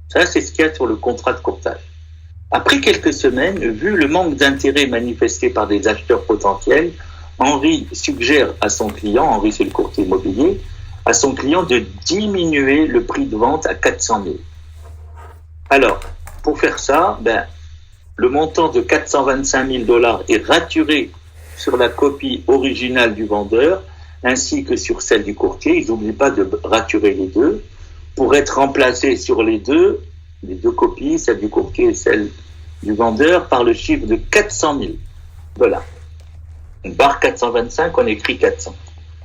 Ça, c'est ce qu'il y a sur le contrat de courtage. Après quelques semaines, vu le manque d'intérêt manifesté par des acheteurs potentiels, Henri suggère à son client, Henri c'est le courtier immobilier, à son client de diminuer le prix de vente à 400 000. Alors, pour faire ça, le montant de 425 000 $ est raturé sur la copie originale du vendeur, ainsi que sur celle du courtier. Ils n'oublient pas de raturer les deux, pour être remplacé sur les deux copies, celle du courtier et celle du vendeur, par le chiffre de 400 000 $. Une barre 425, on écrit 400.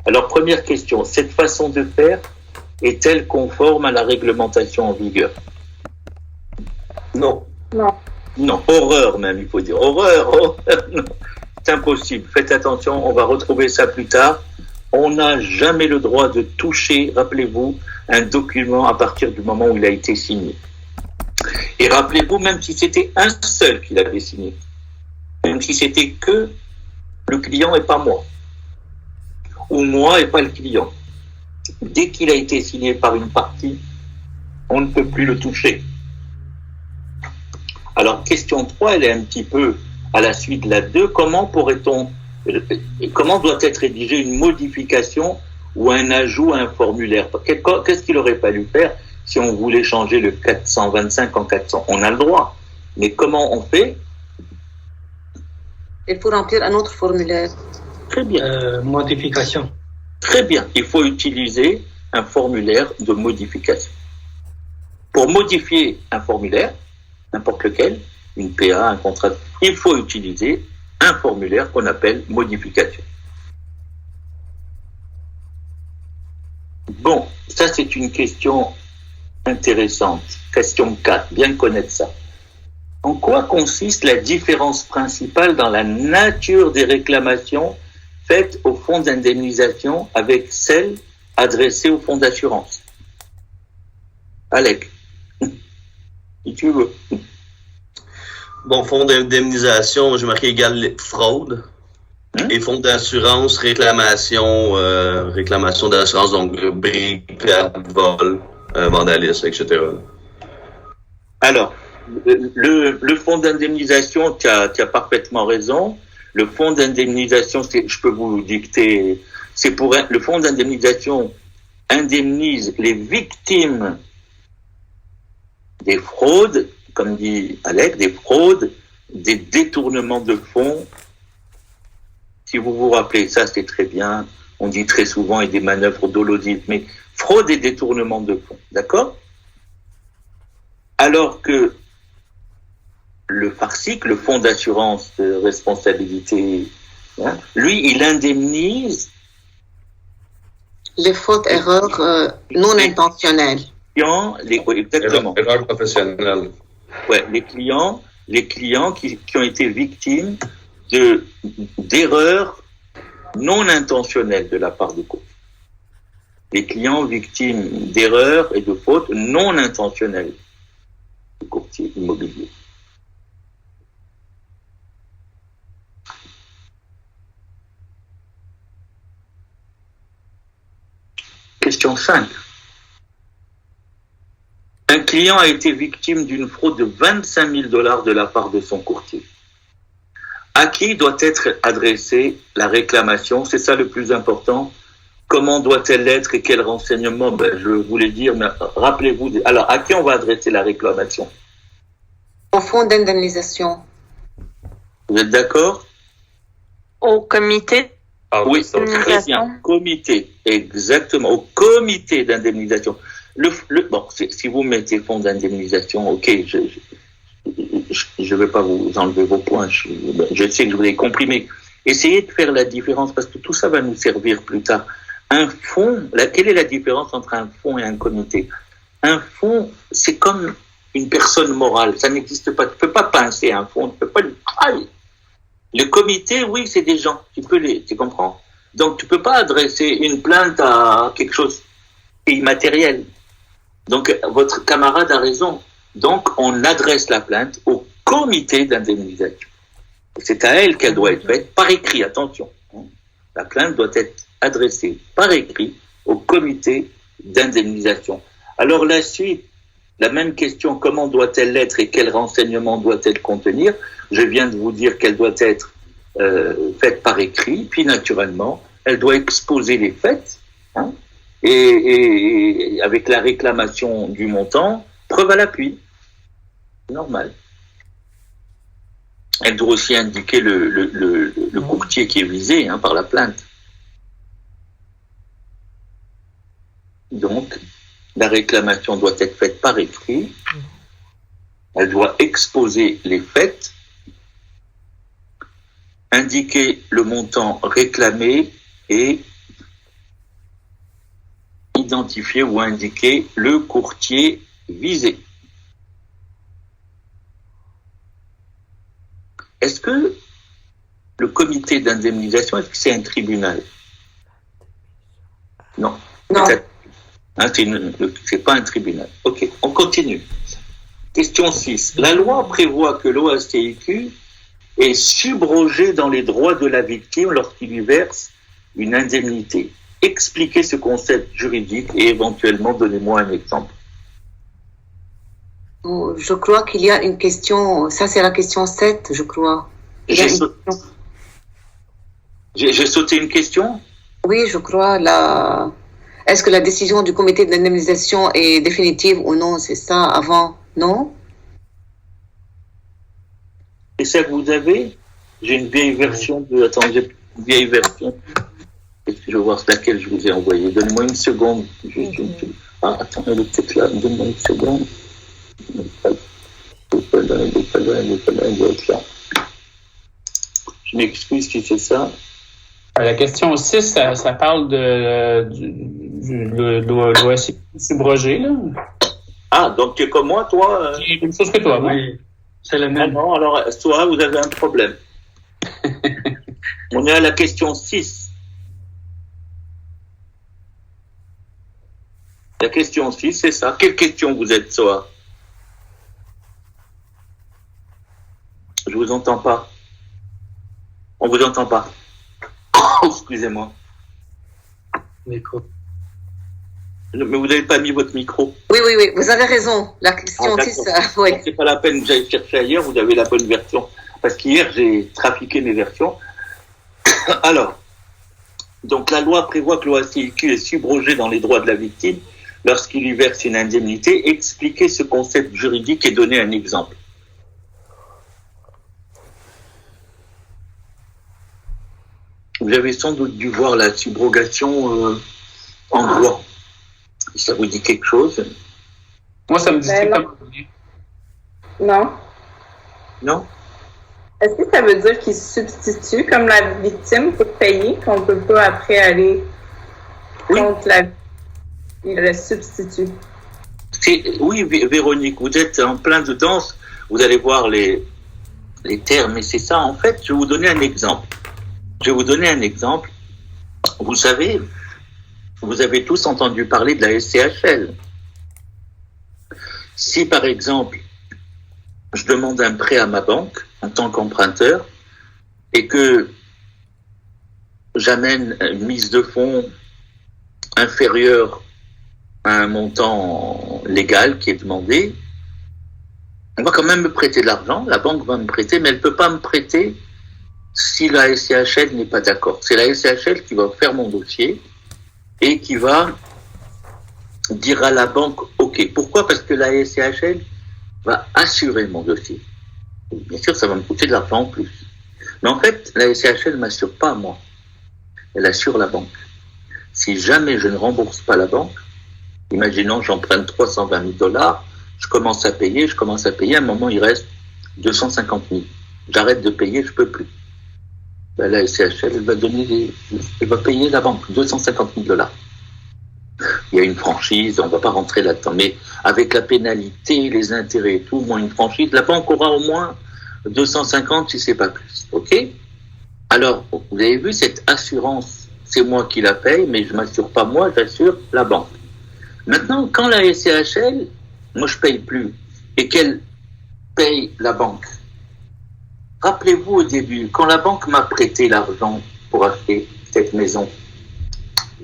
Alors, première question, cette façon de faire est-elle conforme à la réglementation en vigueur? Non. Non, horreur même, il faut dire. Horreur, non. C'est impossible. Faites attention, on va retrouver ça plus tard. On n'a jamais le droit de toucher, rappelez-vous, un document à partir du moment où il a été signé. Et rappelez-vous, même si c'était un seul qui l'avait signé, même si c'était que le client et pas moi, ou moi et pas le client, dès qu'il a été signé par une partie, on ne peut plus le toucher. Alors, question 3, elle est un petit peu à la suite de la 2. Comment doit être rédigée une modification ou un ajout à un formulaire? Qu'est-ce qu'il aurait fallu faire si on voulait changer le 425 en 400? On a le droit. Mais comment on fait? Il faut remplir un autre formulaire. Très bien. Modification. Très bien. Il faut utiliser un formulaire de modification. Pour modifier un formulaire, n'importe lequel, une PA, un contrat, il faut utiliser un formulaire qu'on appelle modification. Bon, ça c'est une question intéressante. Question 4, bien connaître ça. En quoi consiste la différence principale dans la nature des réclamations faites au fonds d'indemnisation avec celles adressées au fonds d'assurance? Alec, si tu veux. Bon, fonds d'indemnisation, j'ai marqué égal fraude. Et fonds d'assurance, réclamation d'assurance, donc bris, perte, vol, vandalisme, etc. Alors, le fonds d'indemnisation, tu as parfaitement raison. Le fonds d'indemnisation, je peux vous dicter, le fonds d'indemnisation indemnise les victimes des fraudes, comme dit Alec, des fraudes, des détournements de fonds. Si vous vous rappelez, ça c'est très bien, on dit très souvent, et des manœuvres dolodiques, mais fraude et détournement de fonds, d'accord? Alors que le FARCIC, le fonds d'assurance de responsabilité, lui, il indemnise les fautes, erreurs non intentionnelles. Exactement. Erreurs professionnelles. Ouais, les clients qui ont été victimes d'erreurs non intentionnelles de la part du courtier. Les clients victimes d'erreurs et de fautes non intentionnelles du courtier immobilier. Question 5. Un client a été victime d'une fraude de 25 000 $ de la part de son courtier. À qui doit être adressée la réclamation? C'est ça le plus important. Comment doit-elle être et quels renseignements? Je voulais dire, mais rappelez-vous. Alors, à qui on va adresser la réclamation? Au fonds d'indemnisation. Vous êtes d'accord? Au comité. Oui, très bien. Comité, exactement. Au comité d'indemnisation. Bon, si vous mettez fonds d'indemnisation, ok, je vais pas vous enlever vos points. Je sais que je vous ai compris, mais essayez de faire la différence parce que tout ça va nous servir plus tard. Un fonds, quelle est la différence entre un fonds et un comité? Un fonds, c'est comme une personne morale. Ça n'existe pas. Tu peux pas pincer un fonds. Tu peux pas Le comité, oui, c'est des gens. Tu comprends? Donc, tu peux pas adresser une plainte à quelque chose immatériel. Donc, votre camarade a raison. Donc, on adresse la plainte au comité d'indemnisation. C'est à elle qu'elle doit être faite par écrit, attention. La plainte doit être adressée par écrit au comité d'indemnisation. Alors la suite, la même question, comment doit-elle l'être et quels renseignements doit-elle contenir? Je viens de vous dire qu'elle doit être faite par écrit, puis naturellement, elle doit exposer les faits, et avec la réclamation du montant, preuve à l'appui. Normal. Elle doit aussi indiquer le courtier qui est visé par la plainte. Donc, la réclamation doit être faite par écrit. Elle doit exposer les faits, indiquer le montant réclamé et identifier ou indiquer le courtier visé. Est-ce que le comité d'indemnisation, est-ce que c'est un tribunal? Non. Non. C'est pas un tribunal. Ok, on continue. Question 6. La loi prévoit que l'OACIQ est subrogé dans les droits de la victime lorsqu'il lui verse une indemnité. Expliquez ce concept juridique et éventuellement donnez-moi un exemple. Je crois qu'il y a une question, ça c'est la question 7, je crois. J'ai sauté une question? Oui, je crois. Est-ce que la décision du comité d'indemnisation est définitive ou non? C'est ça avant, non? Et ça que vous avez? J'ai une vieille version de... Attends, j'ai une vieille version. Je vais voir laquelle je vous ai envoyée. Donnez-moi une seconde. Attends, elle est peut-être là. Donne-moi une seconde. Elle doit être là. Je m'excuse si c'est ça. La question 6, ça parle de l'OACIQ subrogé, là. Ah, donc tu es comme moi, toi? C'est la même chose que toi, oui. C'est le même. Ah non, alors, toi, vous avez un problème. On est à la question 6. La question 6, c'est ça. Quelle question vous êtes, Soa? Je vous entends pas. On vous entend pas. Excusez-moi. Micro. Mais vous n'avez pas mis votre micro. Oui, vous avez raison. La question 6, oui. C'est pas la peine que j'aille chercher ailleurs, vous avez la bonne version. Parce qu'hier, j'ai trafiqué mes versions. Alors, donc la loi prévoit que l'OACIQ est subrogé dans les droits de la victime lorsqu'il lui verse une indemnité. Expliquez ce concept juridique et donnez un exemple. Vous avez sans doute dû voir la subrogation en droit. Ça vous dit quelque chose? Moi, ça me dit Non. Non? Est-ce que ça veut dire qu'il substitue comme la victime pour payer, qu'on ne peut pas après aller contre la... Il le substitue. Oui, Véronique, vous êtes en plein dedans. Vous allez voir les termes, mais c'est ça. En fait, je vais vous donner un exemple. Vous savez, vous avez tous entendu parler de la SCHL. Si, par exemple, je demande un prêt à ma banque en tant qu'emprunteur et que j'amène une mise de fonds inférieure à un montant légal qui est demandé, on va quand même me prêter de l'argent, la banque va me prêter, mais elle ne peut pas me prêter si la SCHL n'est pas d'accord. C'est la SCHL qui va faire mon dossier et qui va dire à la banque OK. Pourquoi? Parce que la SCHL va assurer mon dossier. Bien sûr, ça va me coûter de l'argent en plus. Mais en fait, la SCHL ne m'assure pas moi. Elle assure la banque. Si jamais je ne rembourse pas la banque, imaginons j'emprunte 320 000 $, je commence à payer, à un moment il reste 250 000. J'arrête de payer, je peux plus. Ben, la SCHL, elle va payer la banque 250 000 $. Il y a une franchise, on ne va pas rentrer là-dedans, mais avec la pénalité, les intérêts et tout, moins une franchise, la banque aura au moins 250 si c'est pas plus. OK? Alors, vous avez vu cette assurance, c'est moi qui la paye, mais je m'assure pas moi, j'assure la banque. Maintenant, quand la SCHL, moi je paye plus, et qu'elle paye la banque, Rappelez-vous au début, quand la banque m'a prêté l'argent pour acheter cette maison,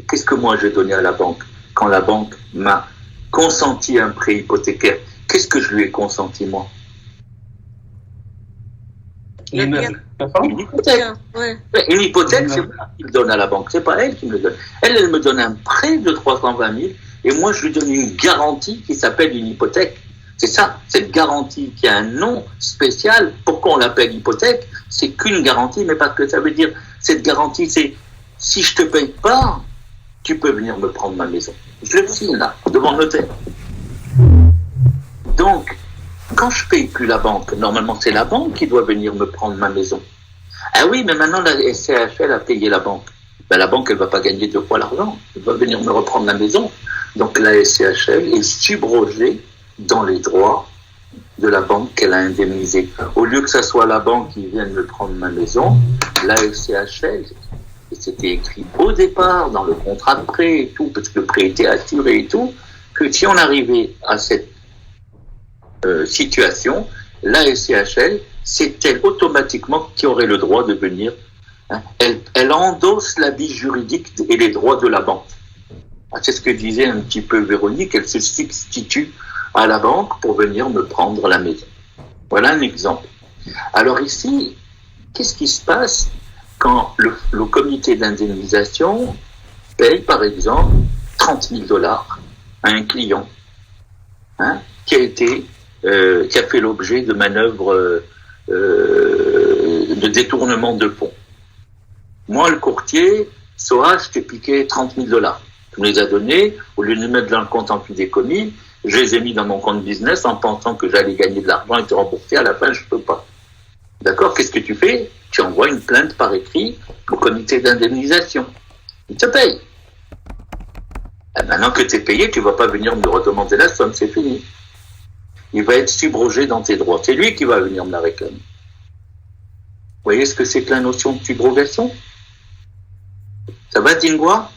qu'est-ce que moi j'ai donné à la banque? Quand la banque m'a consenti un prêt hypothécaire, qu'est-ce que je lui ai consenti moi? Une hypothèque. Ouais. Une hypothèque, c'est moi qui le donne à la banque, c'est pas elle qui me le donne. Elle me donne un prêt de 320 000 et moi je lui donne une garantie qui s'appelle une hypothèque. C'est ça, cette garantie qui a un nom spécial. Pourquoi on l'appelle hypothèque? C'est qu'une garantie, mais parce que ça veut dire, cette garantie, c'est si je te paye pas, tu peux venir me prendre ma maison. Je le signe là, devant le notaire. Donc, quand je paye plus la banque, normalement c'est la banque qui doit venir me prendre ma maison. Ah oui, mais maintenant la SCHL a payé la banque. Ben, la banque, elle va pas gagner 2 fois l'argent. Elle va venir me reprendre la maison. Donc la SCHL est subrogée dans les droits de la banque qu'elle a indemnisée. Au lieu que ça soit la banque qui vienne me prendre ma maison, la SCHL, et c'était écrit au départ dans le contrat de prêt et tout, parce que le prêt était assuré et tout, que si on arrivait à cette situation, la SCHL, c'est elle automatiquement qui aurait le droit de venir. Hein, elle endosse l'habit juridique et les droits de la banque. C'est ce que disait un petit peu Véronique, elle se substitue à la banque pour venir me prendre la maison. Voilà un exemple. Alors ici, qu'est-ce qui se passe quand le comité d'indemnisation paye, par exemple, 30 000 $ à un client qui a fait l'objet de manœuvres de détournement de fonds. Moi, le courtier, SOA, je t'ai piqué 30 000 $. Tu me les as donnés, au lieu de les mettre dans le compte en fidécommis, je les ai mis dans mon compte business en pensant que j'allais gagner de l'argent et te rembourser. À la fin, je peux pas. D'accord? Qu'est-ce que tu fais? Tu envoies une plainte par écrit au comité d'indemnisation. Il te paye. Et maintenant que tu es payé, tu vas pas venir me redemander la somme, c'est fini. Il va être subrogé dans tes droits. C'est lui qui va venir me la réclamer. Vous voyez ce que c'est que la notion de subrogation? Ça va, Tingua?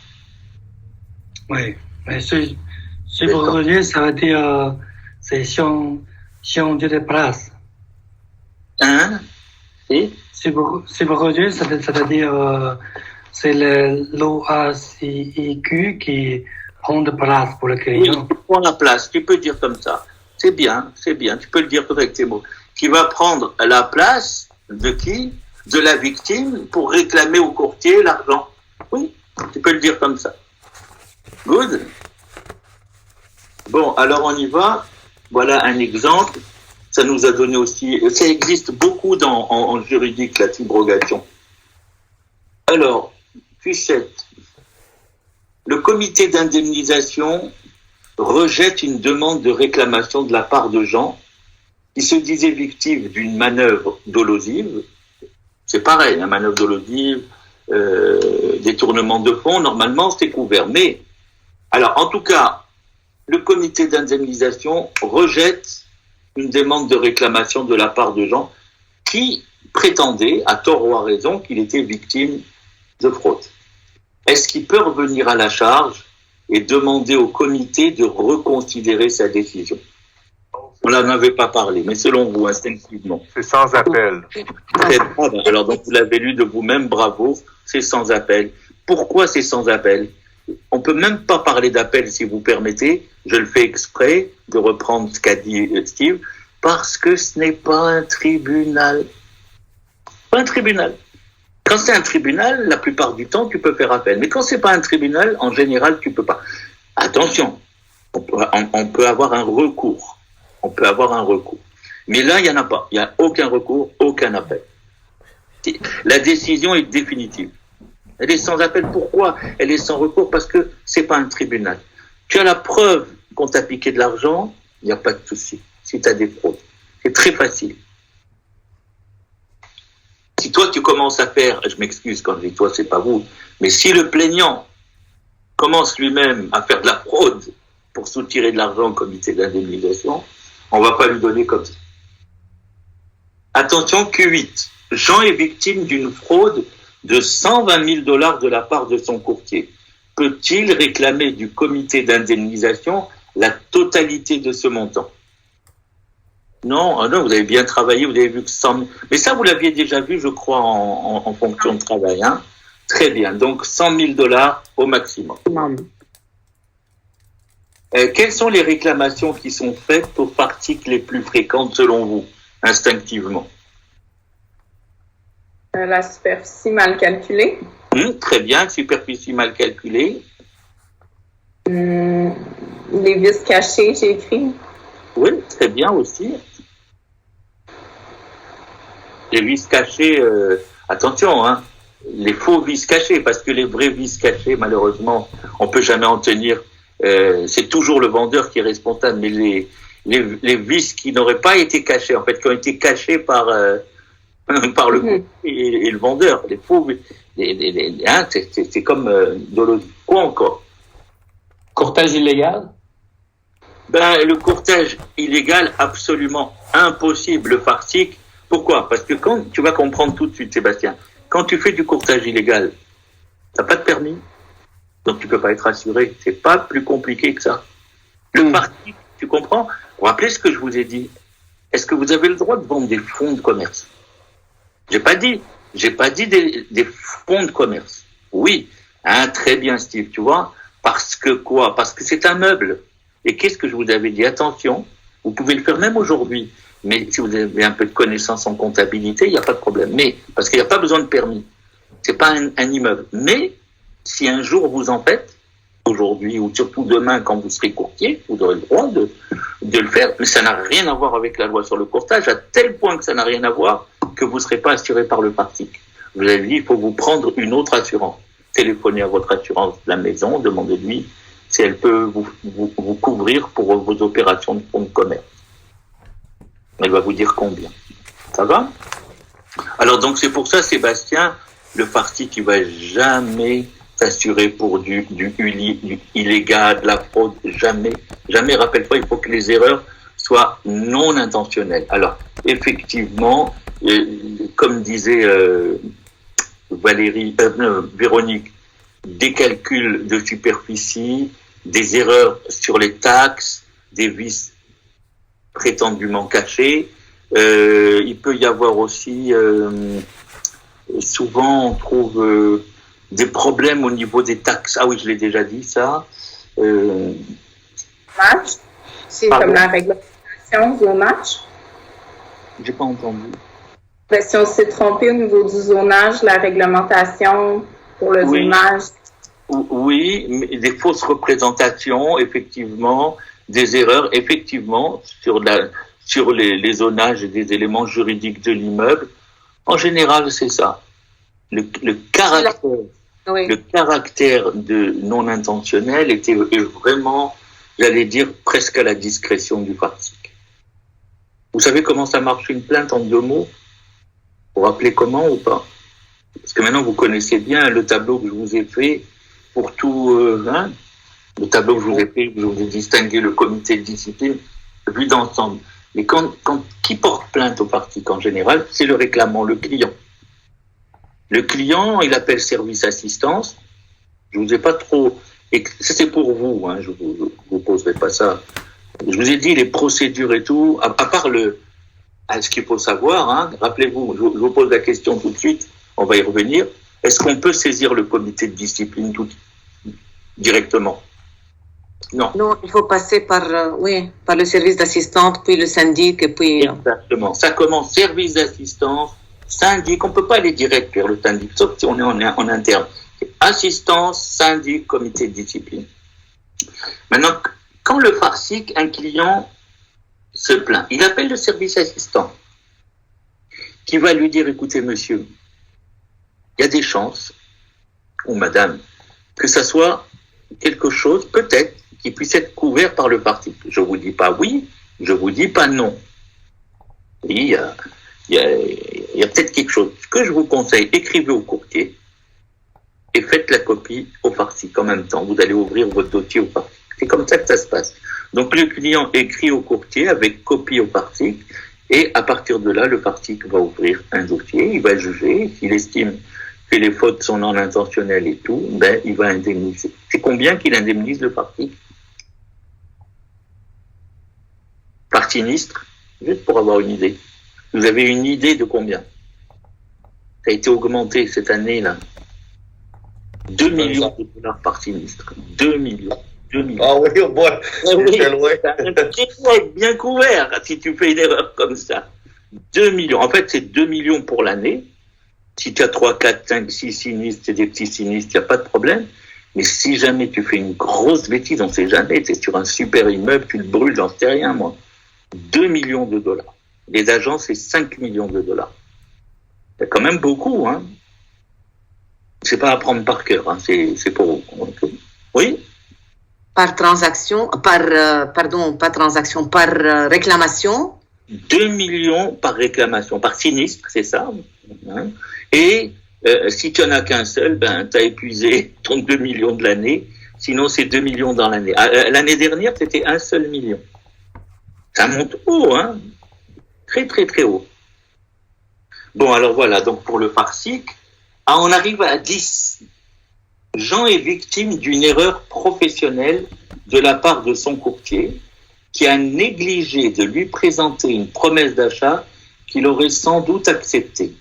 Oui, mais subroger, ça veut dire, c'est si on te déplace. Hein? Et? Subroger, ça veut dire, c'est l'OACIQ qui prend de place pour le client. Oui, qui prend la place, tu peux dire comme ça. C'est bien, tu peux le dire avec tes mots. Qui va prendre la place de qui? De la victime pour réclamer au courtier l'argent. Oui, tu peux le dire comme ça. Good. Bon, alors on y va. Voilà un exemple. Ça nous a donné aussi... Ça existe beaucoup en juridique, la subrogation. Alors, Puchette. Le comité d'indemnisation rejette une demande de réclamation de la part de gens qui se disaient victimes d'une manœuvre dolosive. C'est pareil, la manœuvre dolosive, détournement de fonds, normalement c'est couvert. Mais, alors en tout cas, le comité d'indemnisation rejette une demande de réclamation de la part de gens qui prétendaient, à tort ou à raison, qu'il était victime de fraude. Est-ce qu'il peut revenir à la charge et demander au comité de reconsidérer sa décision? On n'en avait pas parlé, mais selon vous, instinctivement. C'est sans appel. Alors, donc, vous l'avez lu de vous-même, bravo, c'est sans appel. Pourquoi c'est sans appel? On peut même pas parler d'appel, si vous permettez. Je le fais exprès de reprendre ce qu'a dit Steve, parce que ce n'est pas un tribunal. Pas un tribunal. Quand c'est un tribunal, la plupart du temps, tu peux faire appel. Mais quand c'est pas un tribunal, en général, tu peux pas. Attention, on peut avoir un recours. On peut avoir un recours. Mais là, il n'y en a pas. Il n'y a aucun recours, aucun appel. La décision est définitive. Elle est sans appel. Pourquoi elle est sans recours? Parce que c'est pas un tribunal. Tu as la preuve qu'on t'a piqué de l'argent, il n'y a pas de souci. Si tu as des fraudes, c'est très facile. Si toi tu commences à faire, je m'excuse quand je dis toi, c'est pas vous, mais si le plaignant commence lui-même à faire de la fraude pour soutirer de l'argent au comité d'indemnisation, on va pas lui donner comme ça. Attention, Q8. Jean est victime d'une fraude de 120 000 $ de la part de son courtier. Peut-il réclamer du comité d'indemnisation la totalité de ce montant? Non, non, vous avez bien travaillé, vous avez vu que 100 000... Mais ça, vous l'aviez déjà vu, je crois, en fonction de travail. Hein. Très bien. Donc, 100 000 $ au maximum. Quelles sont les réclamations qui sont faites aux articles les plus fréquentes selon vous, instinctivement? La superficie mal calculée. Très bien, superficie mal calculée. Les vis cachés, j'ai écrit. Oui, très bien aussi. Les vis cachés, attention, hein, les faux vis cachés, parce que les vrais vis cachés, malheureusement, on peut jamais en tenir. C'est toujours le vendeur qui est responsable, mais les vis qui n'auraient pas été cachés, en fait, qui ont été cachés par le et le vendeur, les faux, hein, c'est comme quoi encore? Courtage illégal? Ben, le courtage illégal, absolument impossible, le farcique. Pourquoi? Parce que quand tu vas comprendre tout de suite, Sébastien, quand tu fais du courtage illégal, t'as pas de permis, donc tu peux pas être assuré. C'est pas plus compliqué que ça. Le farcique, tu comprends? Vous rappelez ce que je vous ai dit? Est-ce que vous avez le droit de vendre des fonds de commerce? J'ai pas dit des fonds de commerce. Oui, hein, très bien, Steve, tu vois. Parce que quoi? Parce que c'est un meuble. Et qu'est-ce que je vous avais dit? Attention, vous pouvez le faire même aujourd'hui. Mais si vous avez un peu de connaissances en comptabilité, il n'y a pas de problème. Mais, parce qu'il n'y a pas besoin de permis. C'est pas un immeuble. Mais, si un jour vous en faites, aujourd'hui ou surtout demain quand vous serez courtier, vous aurez le droit de le faire. Mais ça n'a rien à voir avec la loi sur le courtage, à tel point que ça n'a rien à voir que vous ne serez pas assuré par le farcique. Vous avez dit, il faut vous prendre une autre assurance. Téléphonez à votre assurance de la maison, demandez-lui si elle peut vous couvrir pour vos opérations de fonds de commerce. Elle va vous dire combien. Ça va? Alors donc c'est pour ça, Sébastien, le farcique, il va jamais s'assurer pour du illégal, de la fraude, jamais. Jamais, rappelle-toi, il faut que les erreurs soient non intentionnelles. Alors, effectivement, comme disait Véronique, des calculs de superficie, des erreurs sur les taxes, des vices prétendument cachés. Il peut y avoir aussi, souvent on trouve des problèmes au niveau des taxes. Ah oui, je l'ai déjà dit ça. Match, c'est comme la réglementation zonage. J'ai pas entendu. Ben, si on s'est trompé au niveau du zonage, la réglementation pour le zonage. Oui, mais des fausses représentations, effectivement, des erreurs, effectivement, sur les zonages et des éléments juridiques de l'immeuble. En général, c'est ça. Le caractère de non intentionnel est vraiment, j'allais dire, presque à la discrétion du farcique. Vous savez comment ça marche une plainte en 2 mots? Vous vous rappelez comment ou pas? Parce que maintenant vous connaissez bien le tableau que je vous ai fait pour tout, le tableau que je vous ai fait, je vous ai distingué le comité de discipline, vu d'ensemble. Mais qui porte plainte au farcique en général, c'est le réclamant, le client. Le client, il appelle service assistance. Je vous ai pas trop, c'était pour vous, hein, je vous poserai pas ça. Je vous ai dit les procédures et tout, à part ce qu'il faut savoir, hein, rappelez-vous, je vous pose la question tout de suite, on va y revenir. Est-ce qu'on peut saisir le comité de discipline directement? Non. Non, il faut passer par le service d'assistance, puis le syndic, et puis... Exactement. Ça commence service d'assistance, syndic, on ne peut pas aller direct vers le syndic, sauf si on est en interne. Assistance, syndic, comité de discipline. Maintenant, quand le farcique, un client se plaint, il appelle le service assistant, qui va lui dire, écoutez monsieur, il y a des chances, ou madame, que ça soit quelque chose, peut-être, qui puisse être couvert par le farcique. Je vous dis pas oui, je vous dis pas non. Il y a peut-être quelque chose. Ce que je vous conseille, écrivez au courtier et faites la copie au farcique en même temps. Vous allez ouvrir votre dossier au farcique. C'est comme ça que ça se passe. Donc le client écrit au courtier avec copie au farcique et à partir de là, le farcique va ouvrir un dossier, il va juger, s'il estime que les fautes sont non intentionnelles et tout, ben il va indemniser. C'est combien qu'il indemnise le farcique? Par sinistre, Juste pour avoir une idée. Vous avez une idée de combien? Ça a été augmenté cette année-là. 2 millions de dollars par sinistre. 2 millions. 2 millions. Ah oui, oh boy. C'est loin. Bien couvert si tu fais une erreur comme ça. 2 millions. En fait, c'est 2 millions pour l'année. Si tu as 3, 4, 5, 6 sinistres, c'est des petits sinistres, il n'y a pas de problème. Mais si jamais tu fais une grosse bêtise, on ne sait jamais, tu es sur un super immeuble, tu le brûles, j'en sais rien, moi. 2 millions de dollars. Les agents, c'est 5 millions de dollars. C'est quand même beaucoup, hein. C'est pas à prendre par cœur, hein. C'est pour vous. Oui? Par transaction, par réclamation? 2 millions par réclamation, par sinistre, c'est ça. Hein. Et si tu n'en as qu'un seul, ben, tu as épuisé ton 2 millions de l'année. Sinon, c'est 2 millions dans l'année. L'année dernière, c'était 1 seul million. Ça monte haut, hein. Très, très, très haut. Bon, alors voilà, donc pour le Farsic, on arrive à 10. Jean est victime d'une erreur professionnelle de la part de son courtier qui a négligé de lui présenter une promesse d'achat qu'il aurait sans doute acceptée.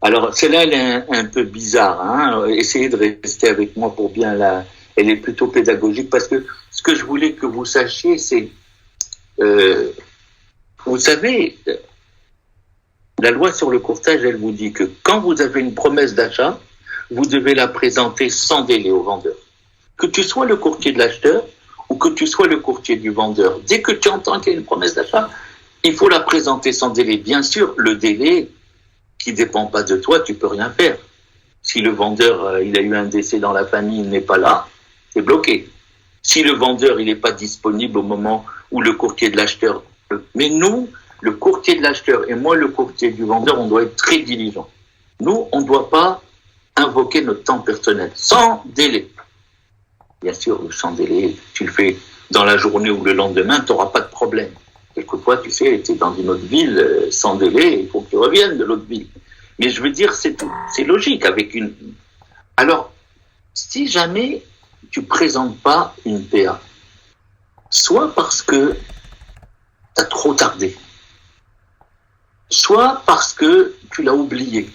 Alors, celle-là, elle est un peu bizarre, hein. Essayez de rester avec moi pour bien la... Elle est plutôt pédagogique parce que ce que je voulais que vous sachiez, c'est... vous savez, la loi sur le courtage, elle vous dit que quand vous avez une promesse d'achat, vous devez la présenter sans délai au vendeur. Que tu sois le courtier de l'acheteur ou que tu sois le courtier du vendeur, dès que tu entends qu'il y a une promesse d'achat, il faut la présenter sans délai. Bien sûr, le délai qui dépend pas de toi, tu peux rien faire. Si le vendeur, il a eu un décès dans la famille, il n'est pas là, c'est bloqué. Si le vendeur, il n'est pas disponible au moment où le courtier de l'acheteur... Mais nous, le courtier de l'acheteur et moi, le courtier du vendeur, on doit être très diligents. Nous, on ne doit pas invoquer notre temps personnel, sans délai. Bien sûr, sans délai, tu le fais dans la journée ou le lendemain, tu n'auras pas de problème. Quelquefois, tu sais, tu es dans une autre ville, sans délai, il faut que tu reviennes de l'autre ville. Mais je veux dire, c'est logique avec une... Alors, si jamais tu présentes pas une PA, soit parce que tu as trop tardé, soit parce que tu l'as oublié,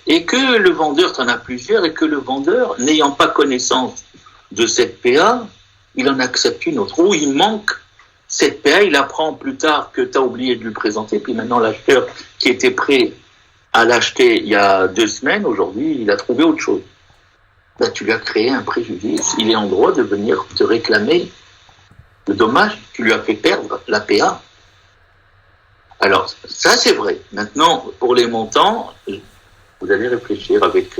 et que le vendeur, tu en as plusieurs, et que le vendeur, n'ayant pas connaissance de cette PA, il en accepte une autre, ou il manque cette PA, il apprend plus tard que tu as oublié de lui présenter, puis maintenant l'acheteur qui était prêt à l'acheter il y a 2 semaines, aujourd'hui, il a trouvé autre chose. Là, tu lui as créé un préjudice, il est en droit de venir te réclamer le dommage, tu lui as fait perdre la PA. Alors, ça c'est vrai. Maintenant, pour les montants, vous allez réfléchir avec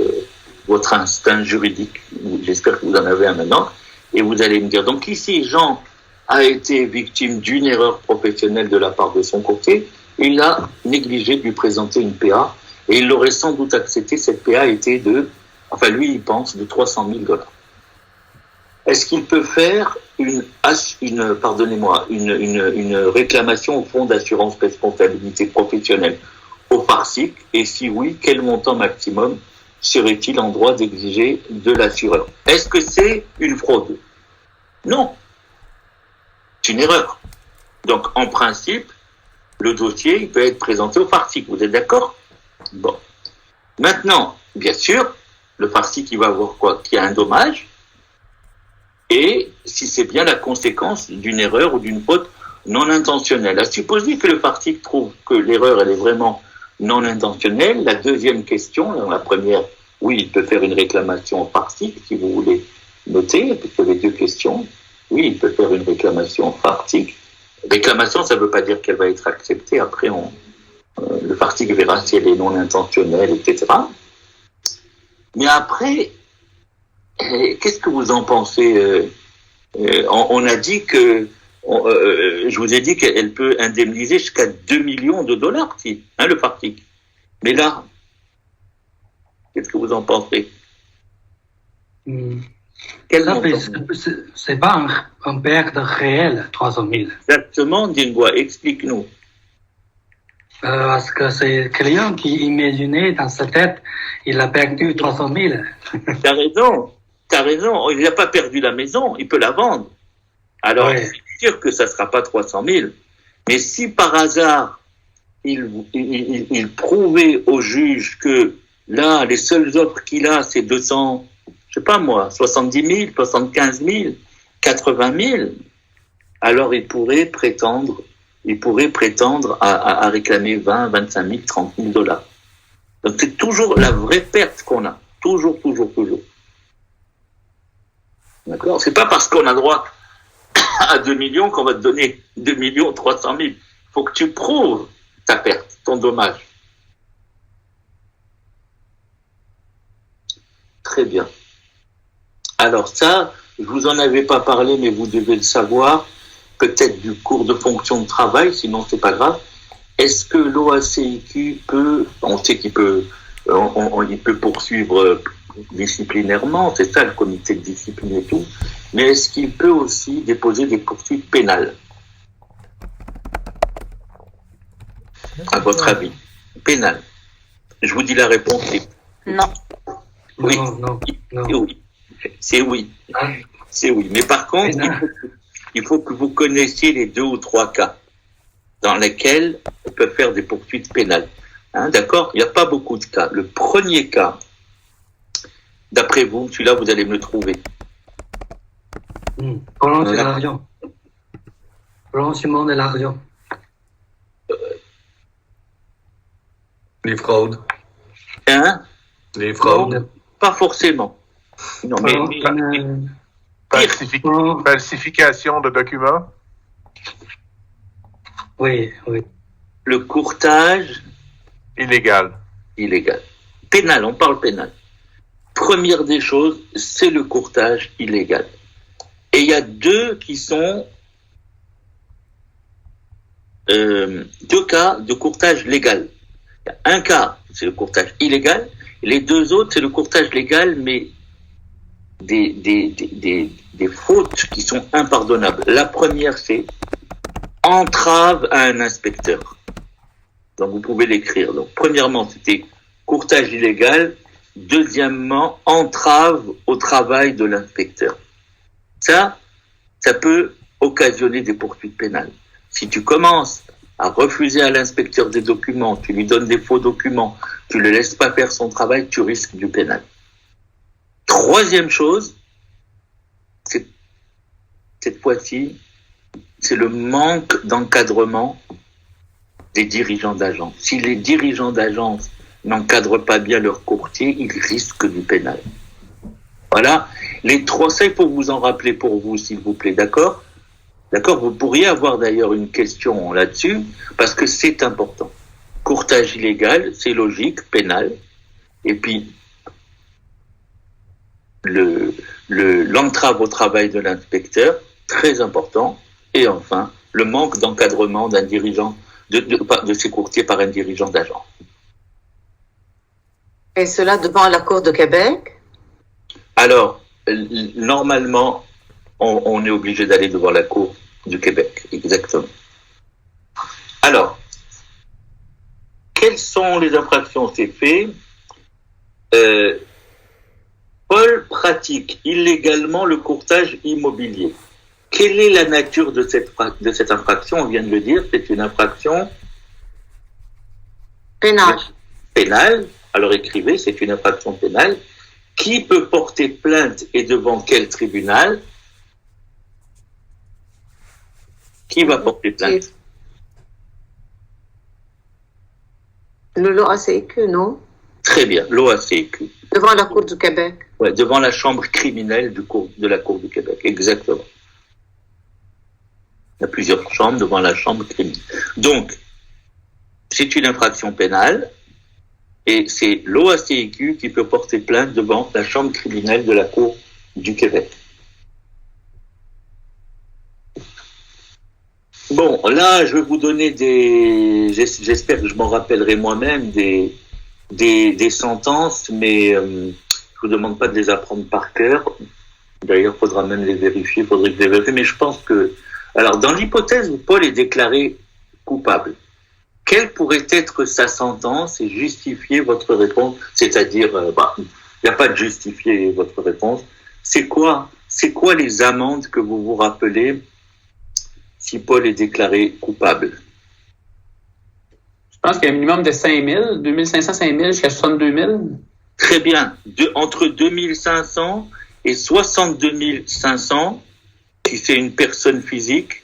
votre instinct juridique, j'espère que vous en avez un maintenant, et vous allez me dire, donc ici, Jean a été victime d'une erreur professionnelle de la part de son courtier, il a négligé de lui présenter une PA, et il l'aurait sans doute accepté, cette PA était de, enfin lui il pense, de $300,000. Est-ce qu'il peut faire une réclamation au fonds d'assurance responsabilité professionnelle au Farsic, et si oui, quel montant maximum serait-il en droit d'exiger de l'assureur? Est-ce que c'est une fraude? Non. C'est une erreur. Donc, en principe, le dossier, il peut être présenté au Farsic. Vous êtes d'accord? Bon. Maintenant, bien sûr, le Farsic, il va avoir quoi? Qu'il y a un dommage, et si c'est bien la conséquence d'une erreur ou d'une faute non intentionnelle. À supposer que le Farsic trouve que l'erreur, elle est vraiment non intentionnelle, la deuxième question, dans la première, oui, il peut faire une réclamation au Farsic, si vous voulez noter, puisque les 2 questions. Oui, il peut faire une réclamation au Farsic. Réclamation, ça ne veut pas dire qu'elle va être acceptée. Après, le Farsic verra si elle est non intentionnelle, etc. Mais après, qu'est-ce que vous en pensez? On a dit que, je vous ai dit qu'elle peut indemniser jusqu'à $2 millions, le Farsic. Mais là, qu'est-ce que vous en pensez? C'est pas un perte réelle, 300 000. Exactement, Dingwa, explique-nous. Parce que c'est le client qui imaginait dans sa tête, il a perdu 300 000. T'as raison, il n'a pas perdu la maison, il peut la vendre. Alors, c'est sûr que ça ne sera pas 300 000, Mais si par hasard, il prouvait au juge que là, les seules offres qu'il a, c'est 200, je sais pas moi, 70 000, 75 000, 80 000, alors il pourrait prétendre à réclamer 20, 25 000, 30 000 dollars. Donc c'est toujours la vraie perte qu'on a. Toujours. D'accord? C'est pas parce qu'on a droit à 2 millions qu'on va te donner 2 300 000. Faut que tu prouves ta perte, ton dommage. Très bien. Alors ça, je vous en avais pas parlé, mais vous devez le savoir, peut-être du cours de fonction de travail, sinon c'est pas grave. Est-ce que l'OACIQ peut, on sait qu'il peut, il peut poursuivre disciplinairement, c'est ça le comité de discipline et tout, mais est-ce qu'il peut aussi déposer des poursuites pénales? À votre avis, pénales? Je vous dis la réponse. Non. Oui. Non. Oui. C'est oui. C'est oui. Mais par contre, il faut que vous connaissiez les 2 ou 3 cas dans lesquels on peut faire des poursuites pénales. D'accord? Il n'y a pas beaucoup de cas. Le premier cas, d'après vous, celui-là, vous allez me le trouver. Blanchiment de l'argent. Les fraudes. Les fraudes. Non, pas forcément. Non, Falsification de documents. Oui. Le courtage. Illégal. Pénal, on parle pénal. Première des choses, c'est le courtage illégal. Et il y a 2 qui sont 2 cas de courtage légal. Il y a un cas, c'est le courtage illégal, et les 2 autres, c'est le courtage légal, mais des fautes qui sont impardonnables. La première, c'est entrave à un inspecteur. Donc vous pouvez l'écrire. Donc premièrement, c'était courtage illégal. Deuxièmement, entrave au travail de l'inspecteur. Ça peut occasionner des poursuites pénales. Si tu commences à refuser à l'inspecteur des documents, tu lui donnes des faux documents, tu ne le laisses pas faire son travail, tu risques du pénal. Troisième chose, cette fois-ci, c'est le manque d'encadrement des dirigeants d'agence. Si les dirigeants d'agence n'encadrent pas bien leurs courtiers, ils risquent du pénal. Voilà. Les 3, ça, il faut vous en rappeler pour vous, s'il vous plaît, d'accord? D'accord? Vous pourriez avoir d'ailleurs une question là-dessus, parce que c'est important. Courtage illégal, c'est logique, pénal. Et puis, l'entrave au travail de l'inspecteur, très important. Et enfin, le manque d'encadrement d'un dirigeant, de ses courtiers par un dirigeant d'agence. Et cela devant la Cour de Québec? Alors, normalement, on est obligé d'aller devant la Cour du Québec, exactement. Alors, quelles sont les infractions? C'est fait. Paul pratique illégalement le courtage immobilier. Quelle est la nature de cette infraction? On vient de le dire, c'est une infraction pénale. Pénale. Alors écrivez, c'est une infraction pénale. Qui peut porter plainte et devant quel tribunal? Qui va porter plainte? L'OACIQ, non? Très bien, l'OACIQ. Devant la Cour du Québec. Ouais, devant la chambre criminelle de la Cour du Québec, exactement. Il y a plusieurs chambres devant la chambre criminelle. Donc, c'est une infraction pénale et c'est l'OACIQ qui peut porter plainte devant la chambre criminelle de la Cour du Québec. Bon, là, je vais vous donner j'espère que je m'en rappellerai moi-même des sentences, mais je vous demande pas de les apprendre par cœur. D'ailleurs, il faudra même les vérifier, mais je pense que, alors, dans l'hypothèse où Paul est déclaré coupable, quelle pourrait être sa sentence et justifier votre réponse? C'est-à-dire, il n'y a pas de justifier votre réponse. C'est quoi les amendes que vous vous rappelez? si Paul est déclaré coupable. Je pense qu'il y a un minimum de 5 000, 2500, 5 000 jusqu'à 62 000. Très bien. Entre 2500 et 62 500, si c'est une personne physique,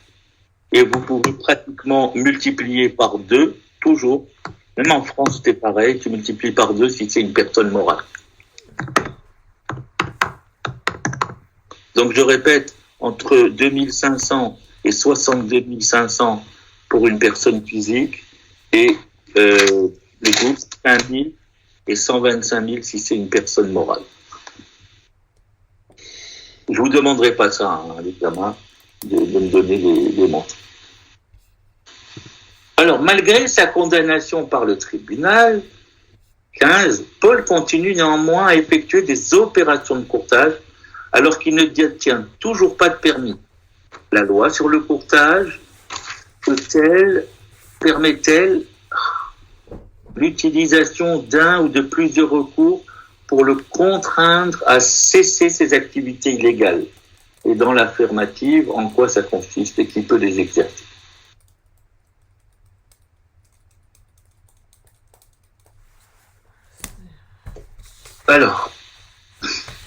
et vous pouvez pratiquement multiplier par 2, toujours. Même en France, c'était pareil, tu multiplies par 2 si c'est une personne morale. Donc, je répète, entre 2500 et 62 500 pour une personne physique, et le groupe 5 000 et 125 000 si c'est une personne morale. Je vous demanderai pas ça, à l'examen, de me donner les montres. Alors, malgré sa condamnation par le tribunal, 15, Paul continue néanmoins à effectuer des opérations de courtage alors qu'il ne détient toujours pas de permis. La loi sur le courtage permet-elle l'utilisation d'un ou de plusieurs recours pour le contraindre à cesser ses activités illégales? Et dans l'affirmative, en quoi ça consiste et qui peut les exercer? Alors,